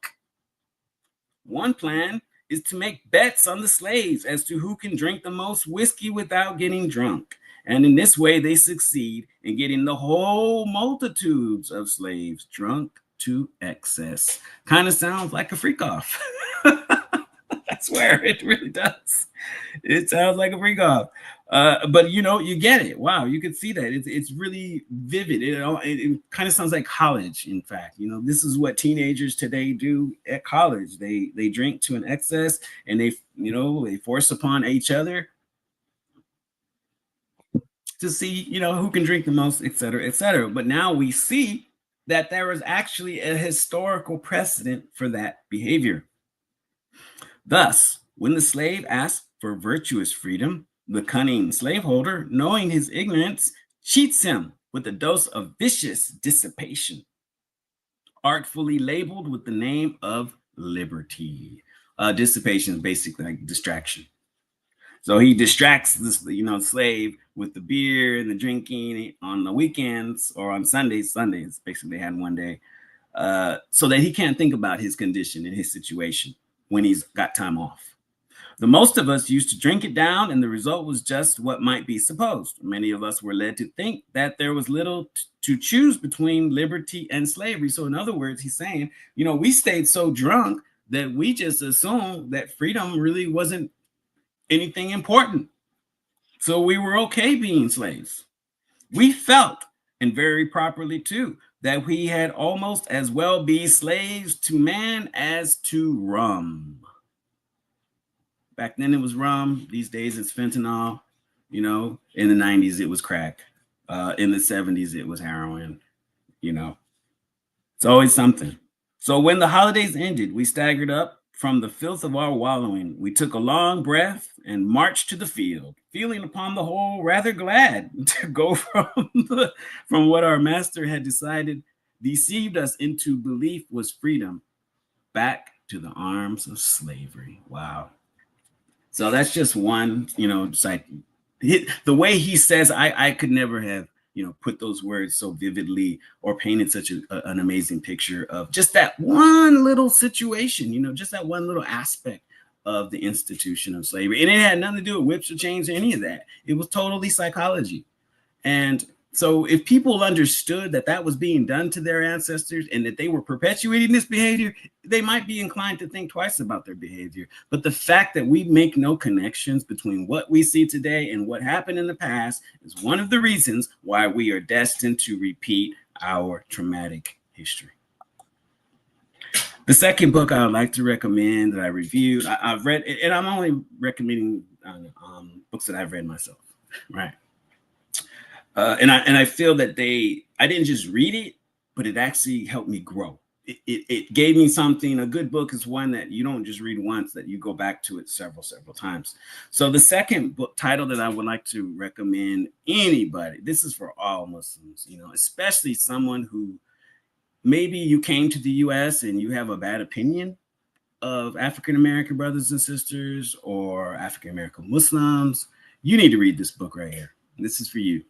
One plan is to make bets on the slaves as to who can drink the most whiskey without getting drunk. And in this way, they succeed in getting the whole multitudes of slaves drunk to excess. Kind of sounds like a freak off. I swear it really does. It sounds like a freak off. But you know, you get it. Wow, you can see that. It's really vivid. It kind of sounds like college, in fact. You know, this is what teenagers today do at college. They drink to an excess, and they force upon each other to see, who can drink the most, et cetera, et cetera. But now we see that there was actually a historical precedent for that behavior. Thus, when the slave asked for virtuous freedom, the cunning slaveholder, knowing his ignorance, cheats him with a dose of vicious dissipation, artfully labeled with the name of liberty. Dissipation is basically like distraction. So he distracts this, slave with the beer and the drinking on the weekends or on Sundays. Sundays, basically, they had one day, so that he can't think about his condition and his situation when he's got time off. The most of us used to drink it down, and the result was just what might be supposed. Many of us were led to think that there was little to choose between liberty and slavery. So, in other words, he's saying, we stayed so drunk that we just assumed that freedom really wasn't anything important. So we were okay being slaves. We felt, and very properly too, that we had almost as well be slaves to man as to rum. Back then it was rum. These days it's fentanyl. In the 90s it was crack. In the 70s it was heroin. It's always something. So when the holidays ended, we staggered up from the filth of our wallowing. We took a long breath and marched to the field, feeling upon the whole rather glad to go from what our master had decided deceived us into belief was freedom, back to the arms of slavery. Wow. So that's just one, it's like the way he says, I could never have, put those words so vividly or painted such an amazing picture of just that one little situation, just that one little aspect of the institution of slavery. And it had nothing to do with whips or chains or any of that. It was totally psychology. And so if people understood that that was being done to their ancestors and that they were perpetuating this behavior, they might be inclined to think twice about their behavior. But the fact that we make no connections between what we see today and what happened in the past is one of the reasons why we are destined to repeat our traumatic history. The second book I would like to recommend that I reviewed, I've read, and I'm only recommending books that I've read myself, right? And I feel that I didn't just read it, but it actually helped me grow. It gave me something. A good book is one that you don't just read once, that you go back to it several times. So the second book title that I would like to recommend anybody, this is for all Muslims, especially someone who maybe you came to the US and you have a bad opinion of African-American brothers and sisters or African-American Muslims. You need to read this book right here. This is for you.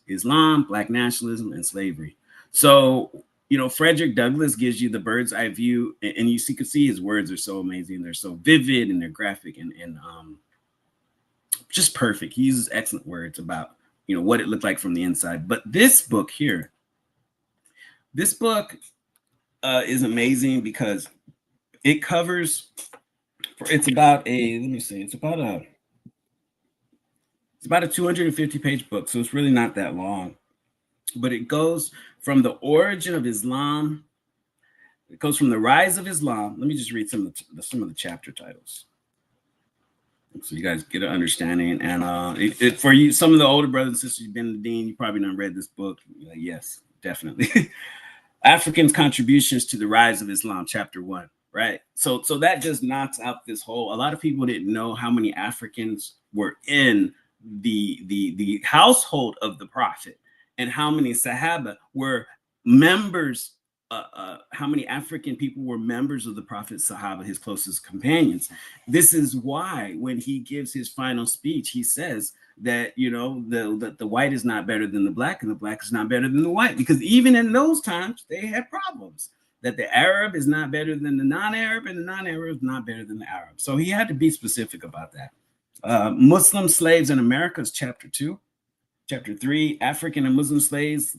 Islam, Black nationalism, and slavery. So, Frederick Douglass gives you the bird's eye view, and you can see his words are so amazing. They're so vivid and they're graphic and just perfect. He uses excellent words about, what it looked like from the inside. But this book here, is amazing because it covers, it's about a 250 page book, so it's really not that long, but it goes from the origin of Islam. It goes from the rise of Islam. Let me just read some of the chapter titles, so you guys get an understanding. And for you, some of the older brothers and sisters, you've been in the Deen, you probably done read this book. Like, yes, definitely. Africans' contributions to the rise of Islam, chapter 1. Right. So that just knocks out this whole. A lot of people didn't know how many Africans were in the household of the prophet, and how many Sahaba were members, how many African people were members of the prophet Sahaba, his closest companions. This is why when he gives his final speech, he says that, the white is not better than the black, and the black is not better than the white, because even in those times they had problems. That the Arab is not better than the non-Arab, and the non-Arab is not better than the Arab. So he had to be specific about that. Muslim slaves in America is chapter 2. Chapter 3, African and Muslim slaves.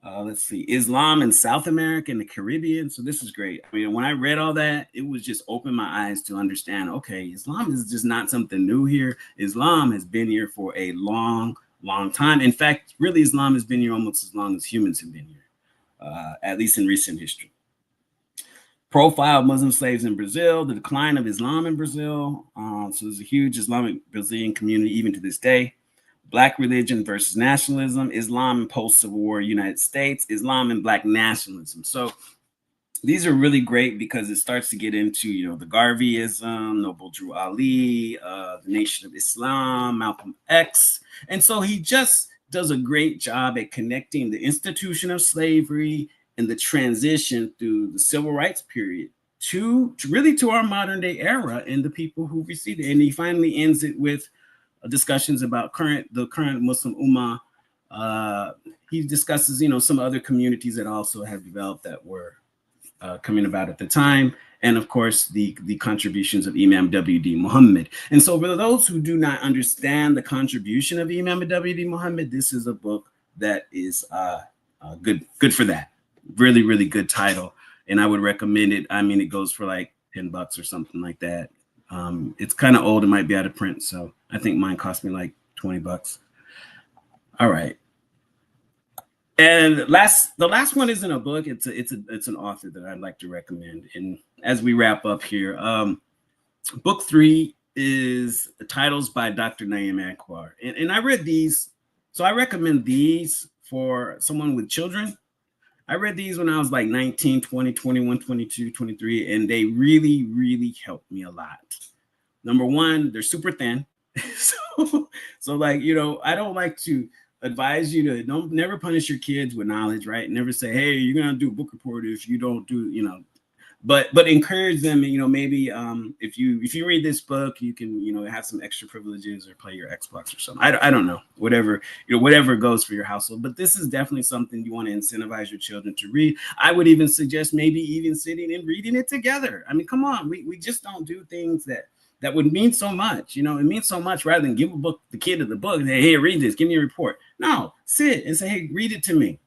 Let's see, Islam in South America and the Caribbean. So this is great. I mean, when I read all that, it was just opened my eyes to understand, okay, Islam is just not something new here. Islam has been here for a long, long time. In fact, really, Islam has been here almost as long as humans have been here, at least in recent history. Profile of Muslim slaves in Brazil, the decline of Islam in Brazil. So there's a huge Islamic Brazilian community even to this day. Black religion versus nationalism, Islam in post-Civil War United States, Islam and Black nationalism. So these are really great because it starts to get into, you know, the Garveyism, Noble Drew Ali, the Nation of Islam, Malcolm X. And so he just does a great job at connecting the institution of slavery and the transition through the civil rights period to really to our modern day era and the people who received it. And he finally ends it with discussions about the current Muslim Ummah. He discusses, you know, some other communities that also have developed that were coming about at the time, and of course the contributions of Imam W.D. Muhammad. And so for those who do not understand the contribution of Imam W.D. Muhammad, this is a book that is good for that. Really, really good title, and I would recommend it. I mean, it goes for like $10 or something like that. It's kind of old. It might be out of print, so I think mine cost me like $20. All right. And the last one isn't a book. It's an author that I'd like to recommend. And as we wrap up here, book 3 is the titles by Dr. Naim Akbar. And I read these, so I recommend these for someone with children. I read these when I was like 19, 20, 21, 22, 23, and they really, really helped me a lot. Number one, they're super thin. so like, you know, I don't like to advise you to never punish your kids with knowledge, right? Never say, hey, you're going to do a book report if you don't do, you know, but encourage them, you know, maybe if you read this book, you can, you know, have some extra privileges or play your Xbox or something. I don't know, whatever, you know, whatever goes for your household. But this is definitely something you want to incentivize your children to read. I would even suggest maybe even sitting and reading it together. I mean, come on, we just don't do things that would mean so much. You know, it means so much rather than give the kid the book and say, hey, read this, give me a report. No, sit and say, hey, read it to me.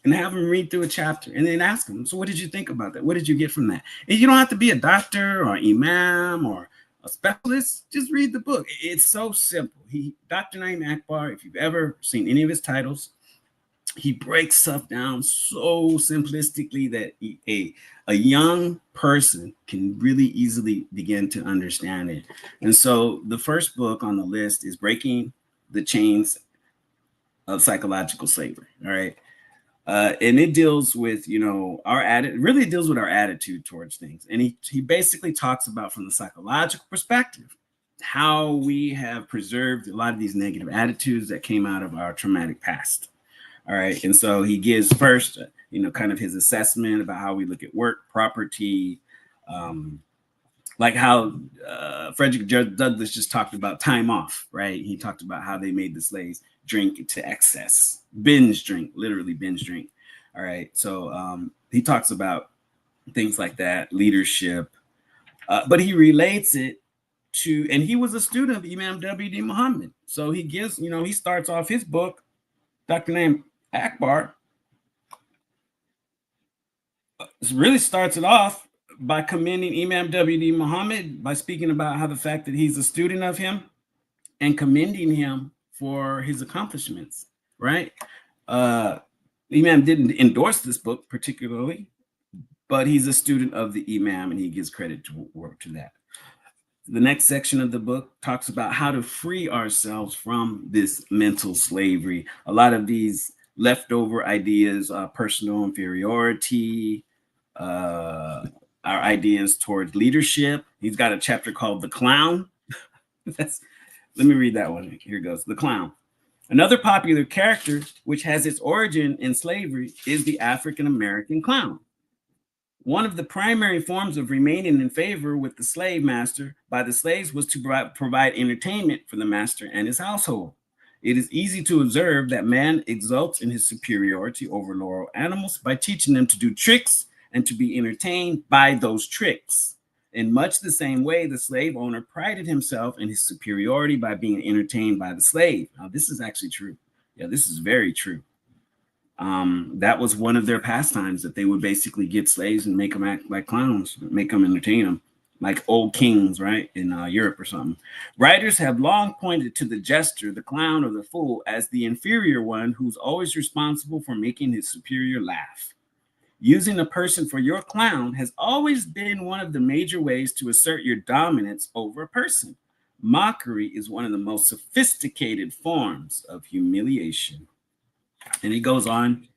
And have them read through a chapter and then ask them, so what did you think about that? What did you get from that? And you don't have to be a doctor or imam or a specialist. Just read the book. It's so simple. Dr. Naim Akbar, if you've ever seen any of his titles, he breaks stuff down so simplistically that a young person can really easily begin to understand it. And so the first book on the list is Breaking the Chains of Psychological Slavery. All right. And it deals with, you know, really deals with our attitude towards things. And he basically talks about, from the psychological perspective, how we have preserved a lot of these negative attitudes that came out of our traumatic past. All right. And so he gives first, you know, kind of his assessment about how we look at work, property, like how Frederick Douglass just talked about time off, right? He talked about how they made the slaves drink to excess, binge drink, literally binge drink. All right. So he talks about things like that, leadership, but he relates it to, and he was a student of Imam W.D. Muhammad. So he gives, you know, he starts off his book, Dr. Naim Akbar, really starts it off by commending Imam W.D. Muhammad by speaking about how the fact that he's a student of him and commending him for his accomplishments, right? Imam didn't endorse this book particularly, but he's a student of the Imam and he gives credit to that. The next section of the book talks about how to free ourselves from this mental slavery. A lot of these leftover ideas, personal inferiority, our ideas towards leadership. He's got a chapter called The Clown. Let me read that one. Here goes. The Clown. Another popular character, which has its origin in slavery, is the African-American clown. One of the primary forms of remaining in favor with the slave master by the slaves was to provide entertainment for the master and his household. It is easy to observe that man exults in his superiority over lower animals by teaching them to do tricks and to be entertained by those tricks. In much the same way, the slave owner prided himself in his superiority by being entertained by the slave. Now, this is actually true. Yeah, this is very true. That was one of their pastimes, that they would basically get slaves and make them act like clowns, make them entertain them like old kings, right? In Europe or something. Writers have long pointed to the jester, the clown, or the fool as the inferior one who's always responsible for making his superior laugh. Using a person for your clown has always been one of the major ways to assert your dominance over a person. Mockery is one of the most sophisticated forms of humiliation. And he goes on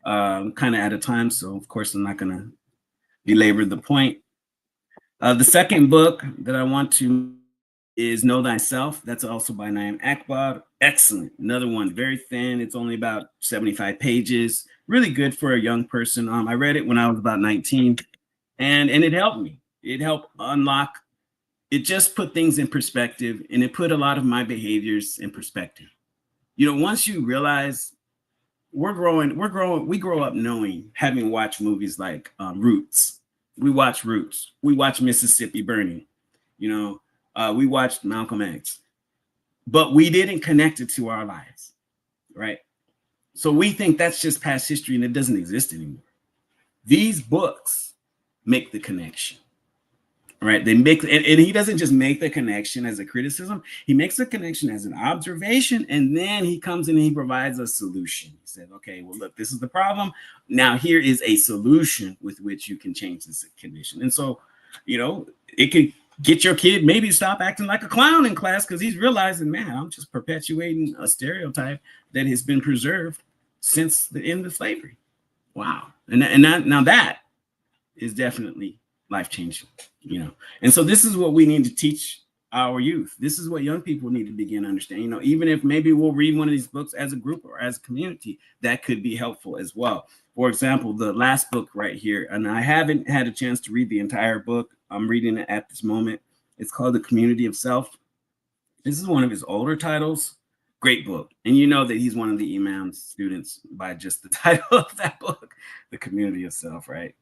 kind of out of time, so of course I'm not going to belabor the point. The second book that I want to is Know Thyself. That's also by Naim Akbar. Excellent. Another one, very thin. It's only about 75 pages. Really good for a young person. I read it when I was about 19, and it helped me. It helped unlock. It just put things in perspective, and it put a lot of my behaviors in perspective. You know, once you realize we grow up knowing, having watched movies like Roots. We watch Roots. We watch Mississippi Burning. You know, we watched Malcolm X, but we didn't connect it to our lives, right? So we think that's just past history and it doesn't exist anymore. These books make the connection, right? They make, and he doesn't just make the connection as a criticism. He makes the connection as an observation, and then he comes in and he provides a solution. He says, okay, well, look, this is the problem. Now here is a solution with which you can change this condition. And so, you know, it could get your kid maybe to stop acting like a clown in class because he's realizing, man, I'm just perpetuating a stereotype that has been preserved since the end of slavery. Wow. Now that is definitely life-changing, you know. And so this is what we need to teach our youth. This is what young people need to begin to understand. You know, even if maybe we'll read one of these books as a group or as a community, that could be helpful as well. For example, the last book right here, and I haven't had a chance to read the entire book. I'm reading it at this moment. It's called The Community of Self. This is one of his older titles. Great book. And you know that he's one of the Imam's students by just the title of that book, The Community of Self, right?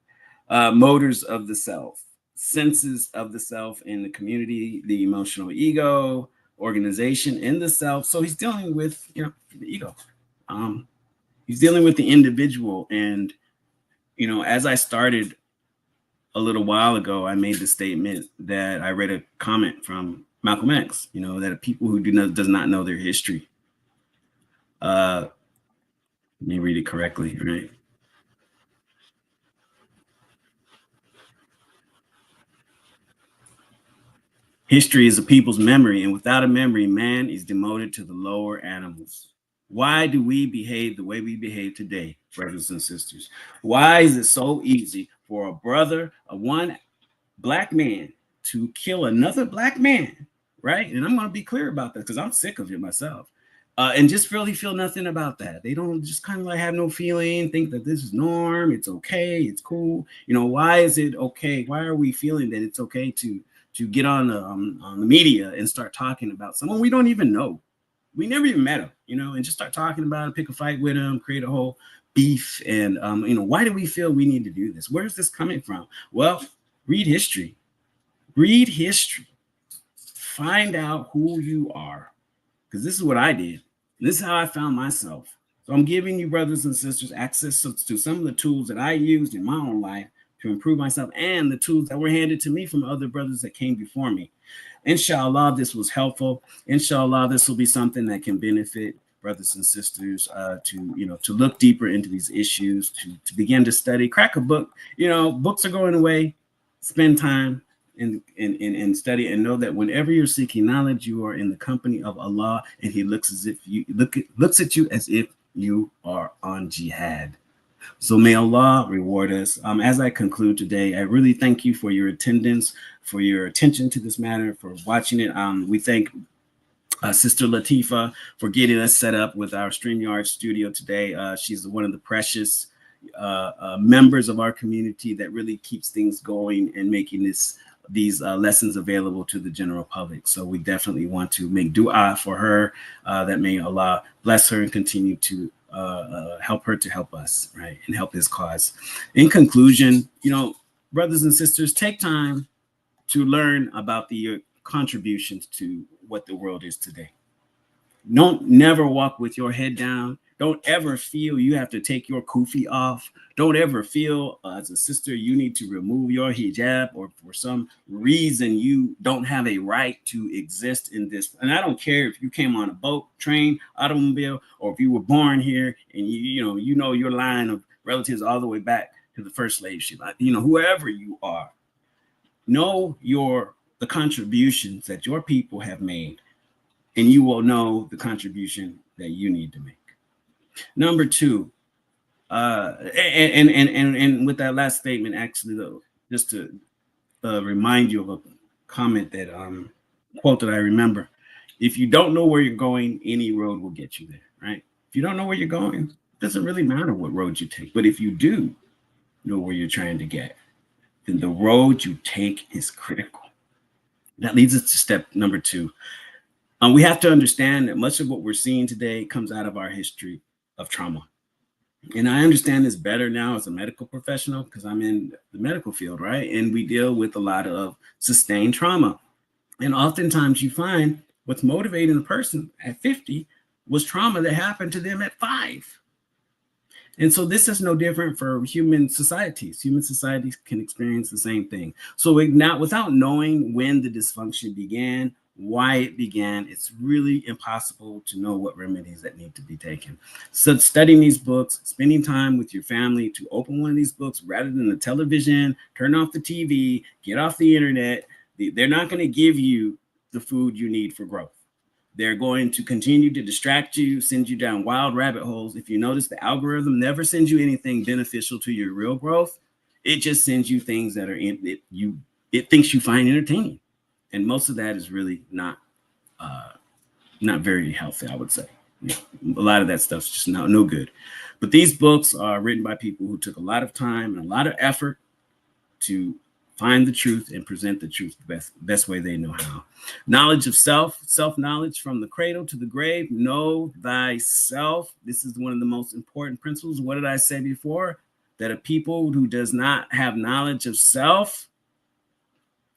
Motors of the self, senses of the self in the community, the emotional ego, organization in the self. So he's dealing with, you know, the ego. He's dealing with the individual. And, you know, as I started a little while ago, I made the statement that I read a comment from Malcolm X, you know, that people who does not know their history. Let me read it correctly, right? History is a people's memory, and without a memory, man is demoted to the lower animals. Why do we behave the way we behave today, brothers and sisters? Why is it so easy for a brother, one black man, to kill another black man, right? And I'm going to be clear about that because I'm sick of it myself. And just really feel nothing about that. They don't, just kind of like have no feeling, think that this is norm, it's okay, it's cool. You know, why is it okay? Why are we feeling that it's okay to get on the media and start talking about someone we don't even know? We never even met him, you know, and just start talking about it, pick a fight with him, create a whole beef. And, you know, why do we feel we need to do this? Where's this coming from? Well, read history. Read history. Find out who you are, because this is what I did. This is how I found myself. So I'm giving you, brothers and sisters, access to some of the tools that I used in my own life to improve myself, and the tools that were handed to me from other brothers that came before me. Inshallah, this was helpful. Inshallah, this will be something that can benefit brothers and sisters to look deeper into these issues, to begin to study, crack a book. You know, books are going away. Spend time and study, and know that whenever you're seeking knowledge, you are in the company of Allah, and He looks at you as if you are on jihad. So may Allah reward us. As I conclude today, I really thank you for your attendance, for your attention to this matter, for watching it. We thank Sister Latifa for getting us set up with our StreamYard studio today. She's one of the precious members of our community that really keeps things going and making these lessons available to the general public. So we definitely want to make dua for her, that may Allah bless her and continue to help her to help us, right, and help His cause. In conclusion, you know, brothers and sisters, take time to learn about the contributions to what the world is today. Don't never walk with your head down. Don't ever feel you have to take your kufi off. Don't ever feel as a sister you need to remove your hijab, or for some reason you don't have a right to exist in this. And I don't care if you came on a boat, train, automobile, or if you were born here and you know your line of relatives all the way back to the first slave ship. Whoever you are, know the contributions that your people have made, and you will know the contribution that you need to make. Number two, and with that last statement, actually, though, just to remind you of a comment that quote that I remember: if you don't know where you're going, any road will get you there. Right? If you don't know where you're going, it doesn't really matter what road you take. But if you do know where you're trying to get, then the road you take is critical. That leads us to step number two. We have to understand that much of what we're seeing today comes out of our history of trauma. And I understand this better now as a medical professional because I'm in the medical field, right? And we deal with a lot of sustained trauma. And oftentimes you find what's motivating a person at 50 was trauma that happened to them at 5. And so this is no different for human societies. Human societies can experience the same thing. So without knowing when the dysfunction began, why it began, it's really impossible to know what remedies that need to be taken. So studying these books, spending time with your family to open one of these books rather than the television, turn off the TV, get off the internet. They're not going to give you the food you need for growth. They're going to continue to distract you, send you down wild rabbit holes. If you notice, the algorithm never sends you anything beneficial to your real growth. It just sends you things that are it thinks you find entertaining. And most of that is really not very healthy, I would say. A lot of that stuff's just no good. But these books are written by people who took a lot of time and a lot of effort to find the truth and present the truth the best way they know how. Knowledge of self-knowledge from the cradle to the grave. Know thyself. This is one of the most important principles. What did I say before? That a people who does not have knowledge of self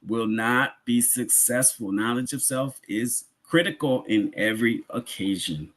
will not be successful. Knowledge of self is critical in every occasion.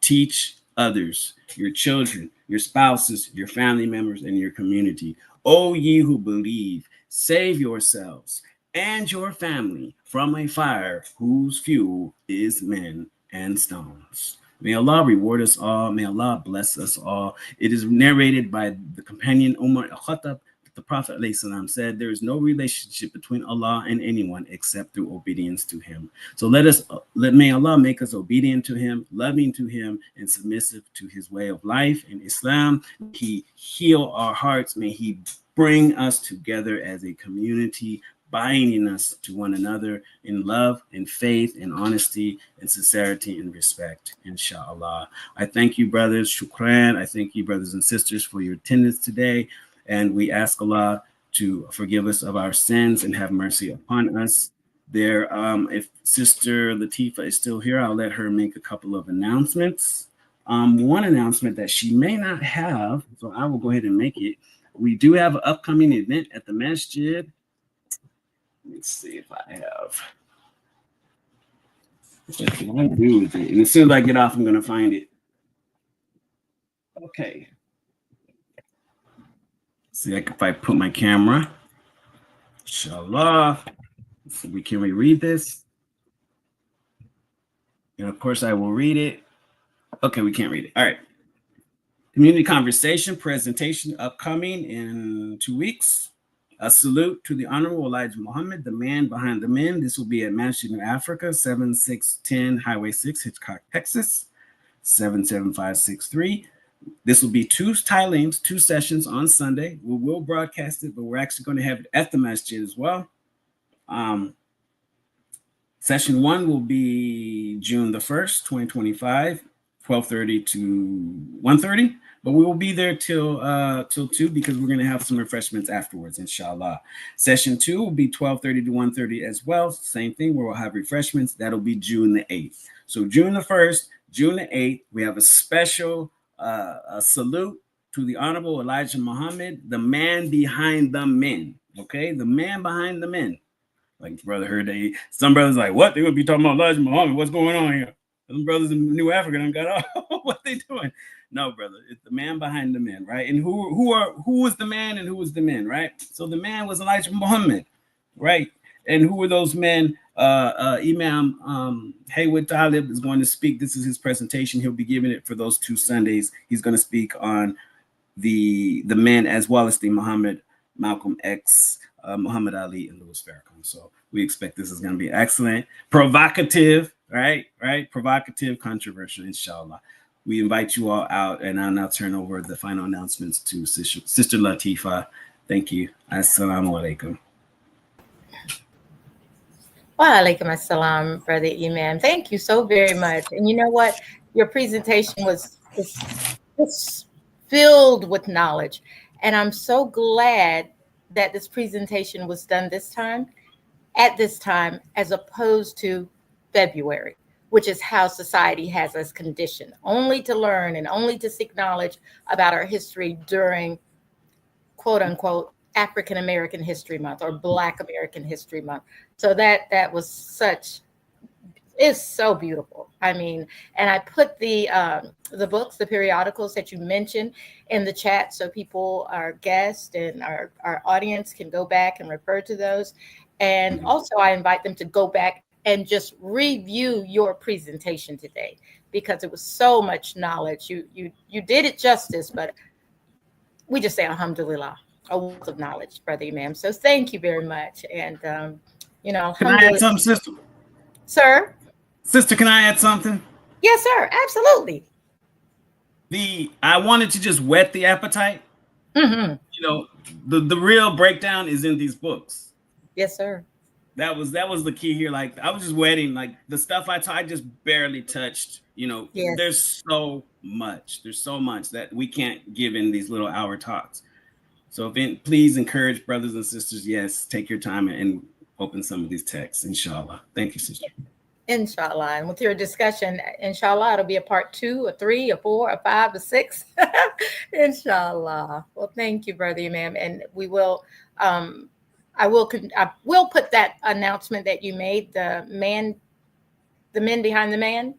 Teach others, your children, your spouses, your family members, and your community. O ye who believe, save yourselves and your family from a fire whose fuel is men and stones. May Allah reward us all. May Allah bless us all. It is narrated by the companion Umar al-Khattab. The Prophet ﷺ said, there is no relationship between Allah and anyone except through obedience to him. So may Allah make us obedient to him, loving to him, and submissive to his way of life in Islam. He heal our hearts. May he bring us together as a community, binding us to one another in love and faith and honesty and sincerity and respect, inshallah. I thank you, brothers. Shukran. I thank you, brothers and sisters, for your attendance today. And we ask Allah to forgive us of our sins and have mercy upon us. If Sister Latifa is still here, I'll let her make a couple of announcements. One announcement that she may not have, so I will go ahead and make it. We do have an upcoming event at the Masjid. Let's see if I have. What can I do with it? And as soon as I get off, I'm going to find it. Okay. See if I put my camera. Inshallah. So can we read this? And of course I will read it. Okay, we can't read it. All right. Community conversation presentation upcoming in 2 weeks. A salute to the Honorable Elijah Muhammad, the man behind the men. This will be at Masjid New Africa, 7610 Highway 6, Hitchcock, Texas, 77563. This will be 2 tilings, 2 sessions on Sunday. We will broadcast it, but we're actually going to have it at the masjid as well. Session 1 will be June the 1st, 2025, 12:30 to 1:30. But we will be there till 2 because we're going to have some refreshments afterwards, inshallah. Session 2 will be 12:30 to 1:30 as well. Same thing, where we'll have refreshments. That'll be June the 8th. So June the 1st, June the 8th, we have a special a salute to the Honorable Elijah Muhammad, the man behind the men. Okay, the man behind the men. Like brother heard some brothers like, what? They're gonna be talking about Elijah Muhammad. What's going on here? Them brothers in New Africa done got off. What they doing? No, brother, it's the man behind the men, right? And who was the man and who was the men, right? So the man was Elijah Muhammad, right? And who were those men? Imam Haywood Talib is going to speak. This is his presentation. He'll be giving it for those 2 Sundays. He's going to speak on the men as well as the Muhammad, Malcolm X, Muhammad Ali, and Louis Farrakhan. So we expect this is going to be excellent, provocative, right? Provocative, controversial, inshallah. We invite you all out, and I'll now turn over the final announcements to Sister Latifa. Thank you. Assalamu alaikum. Wa alaikum assalam, Brother Imam. Thank you so very much. And you know what? Your presentation was filled with knowledge. And I'm so glad that this presentation was done this time, at this time, as opposed to February, which is how society has us conditioned, only to learn and only to seek knowledge about our history during, quote unquote, African American History Month or Black American History Month. So that was is so beautiful. I mean, and I put the books, the periodicals that you mentioned in the chat, so people, our guests and our audience, can go back and refer to those. And also I invite them to go back and just review your presentation today, because it was so much knowledge. You did it justice, but we just say alhamdulillah, a wealth of knowledge, Brother Imam. So thank you very much. And you know, can I add something, sister? Sir? Sister, can I add something? Yes, sir. Absolutely. I wanted to just whet the appetite. Mm-hmm. You know, the real breakdown is in these books. Yes, sir. That was the key here. Like, I was just wetting, like, the stuff I just barely touched. You know, yes. There's so much that we can't give in these little hour talks. So please encourage brothers and sisters, yes, take your time and open some of these texts, inshallah. Thank you, sister. Inshallah. And with your discussion, inshallah, it'll be a part 2, a 3, a 4, a 5, a 6. Inshallah. Well, thank you, Brother Imam. And we will, I will put that announcement that you made, the men behind the man.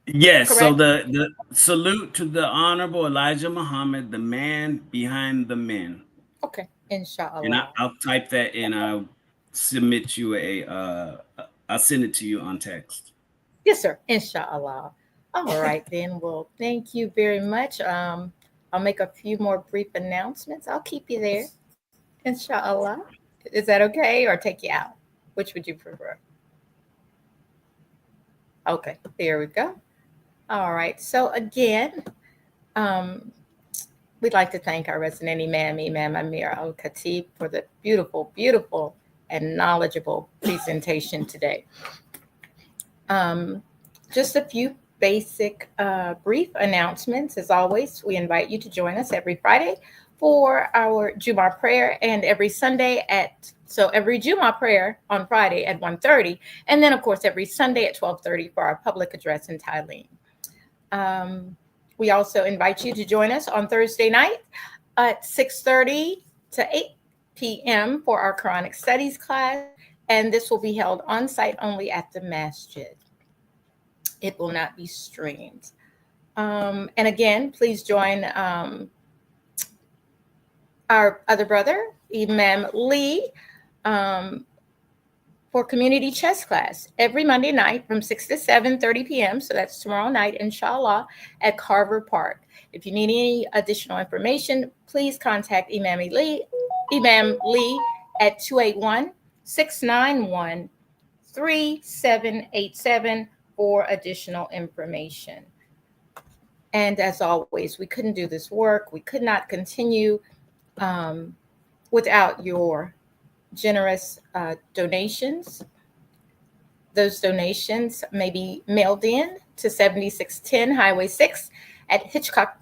Yes. Correct? So the salute to the Honorable Elijah Muhammad, the man behind the men. Okay. Inshallah. And I'll type that and I'll submit you I'll send it to you on text. Yes, sir. Inshallah. All right, then. Well, thank you very much. I'll make a few more brief announcements. I'll keep you there. Inshallah. Is that okay, or take you out? Which would you prefer? Okay, there we go. All right. So again, we'd like to thank our resident Imam Amir Al-Khatib, for the beautiful, beautiful and knowledgeable presentation today. Just a few basic brief announcements. As always, we invite you to join us every Friday for our Jummah prayer, and every Sunday every Jummah prayer on Friday at 1:30, and then of course every Sunday at 12:30 for our public address in Thailand. We also invite you to join us on Thursday night at 6:30 to 8 p.m. for our Quranic studies class, and this will be held on site only at the masjid. It will not be streamed. And again, please join our other brother, Imam Lee, for community chess class every Monday night from 6 to 7:30 p.m. So that's tomorrow night, inshallah, at Carver Park. If you need any additional information, please contact Imam Lee at 281-691-3787 for additional information. And as always, we couldn't do this work. We could not continue without your generous donations. Those donations may be mailed in to 7610 Highway 6 at Hitchcock,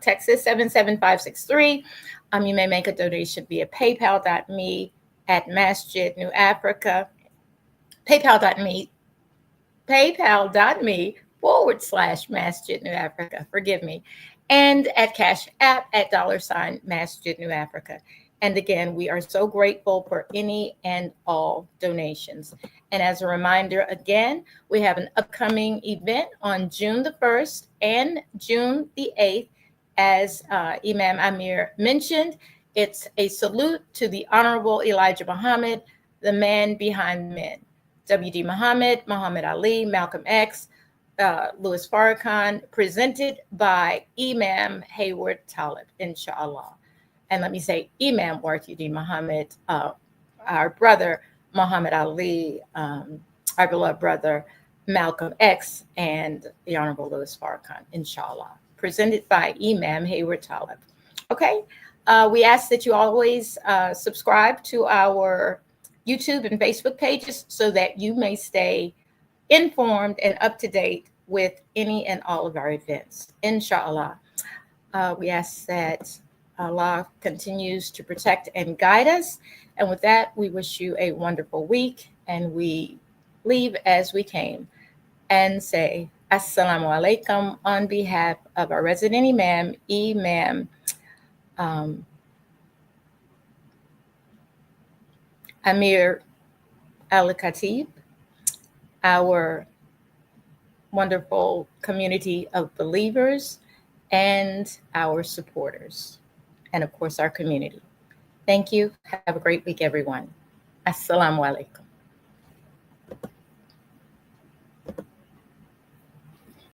Texas, 77563. You may make a donation via paypal.me at Masjid New Africa, paypal.me/Masjid New Africa, forgive me, and at CASHAPP at $Masjid New Africa. And again, we are so grateful for any and all donations. And as a reminder, again, we have an upcoming event on June the 1st and June the 8th. As Imam Amir mentioned, it's a salute to the Honorable Elijah Muhammad, the man behind men. W.D. Muhammad, Muhammad Ali, Malcolm X, Louis Farrakhan, presented by Imam Hayward Talib, inshallah. And let me say, Imam Warthuddin Muhammad, our brother Muhammad Ali, our beloved brother Malcolm X, and the Honorable Louis Farrakhan, inshallah. Presented by Imam Hayward Talib. Okay, we ask that you always subscribe to our YouTube and Facebook pages so that you may stay informed and up to date with any and all of our events, inshallah. We ask that Allah continues to protect and guide us. And with that, we wish you a wonderful week, and we leave as we came and say Assalamu alaikum on behalf of our resident Imam, Imam Amir Al-Khatib, our wonderful community of believers, and our supporters, and of course our community. Thank you. Have a great week, everyone. Assalamu alaikum.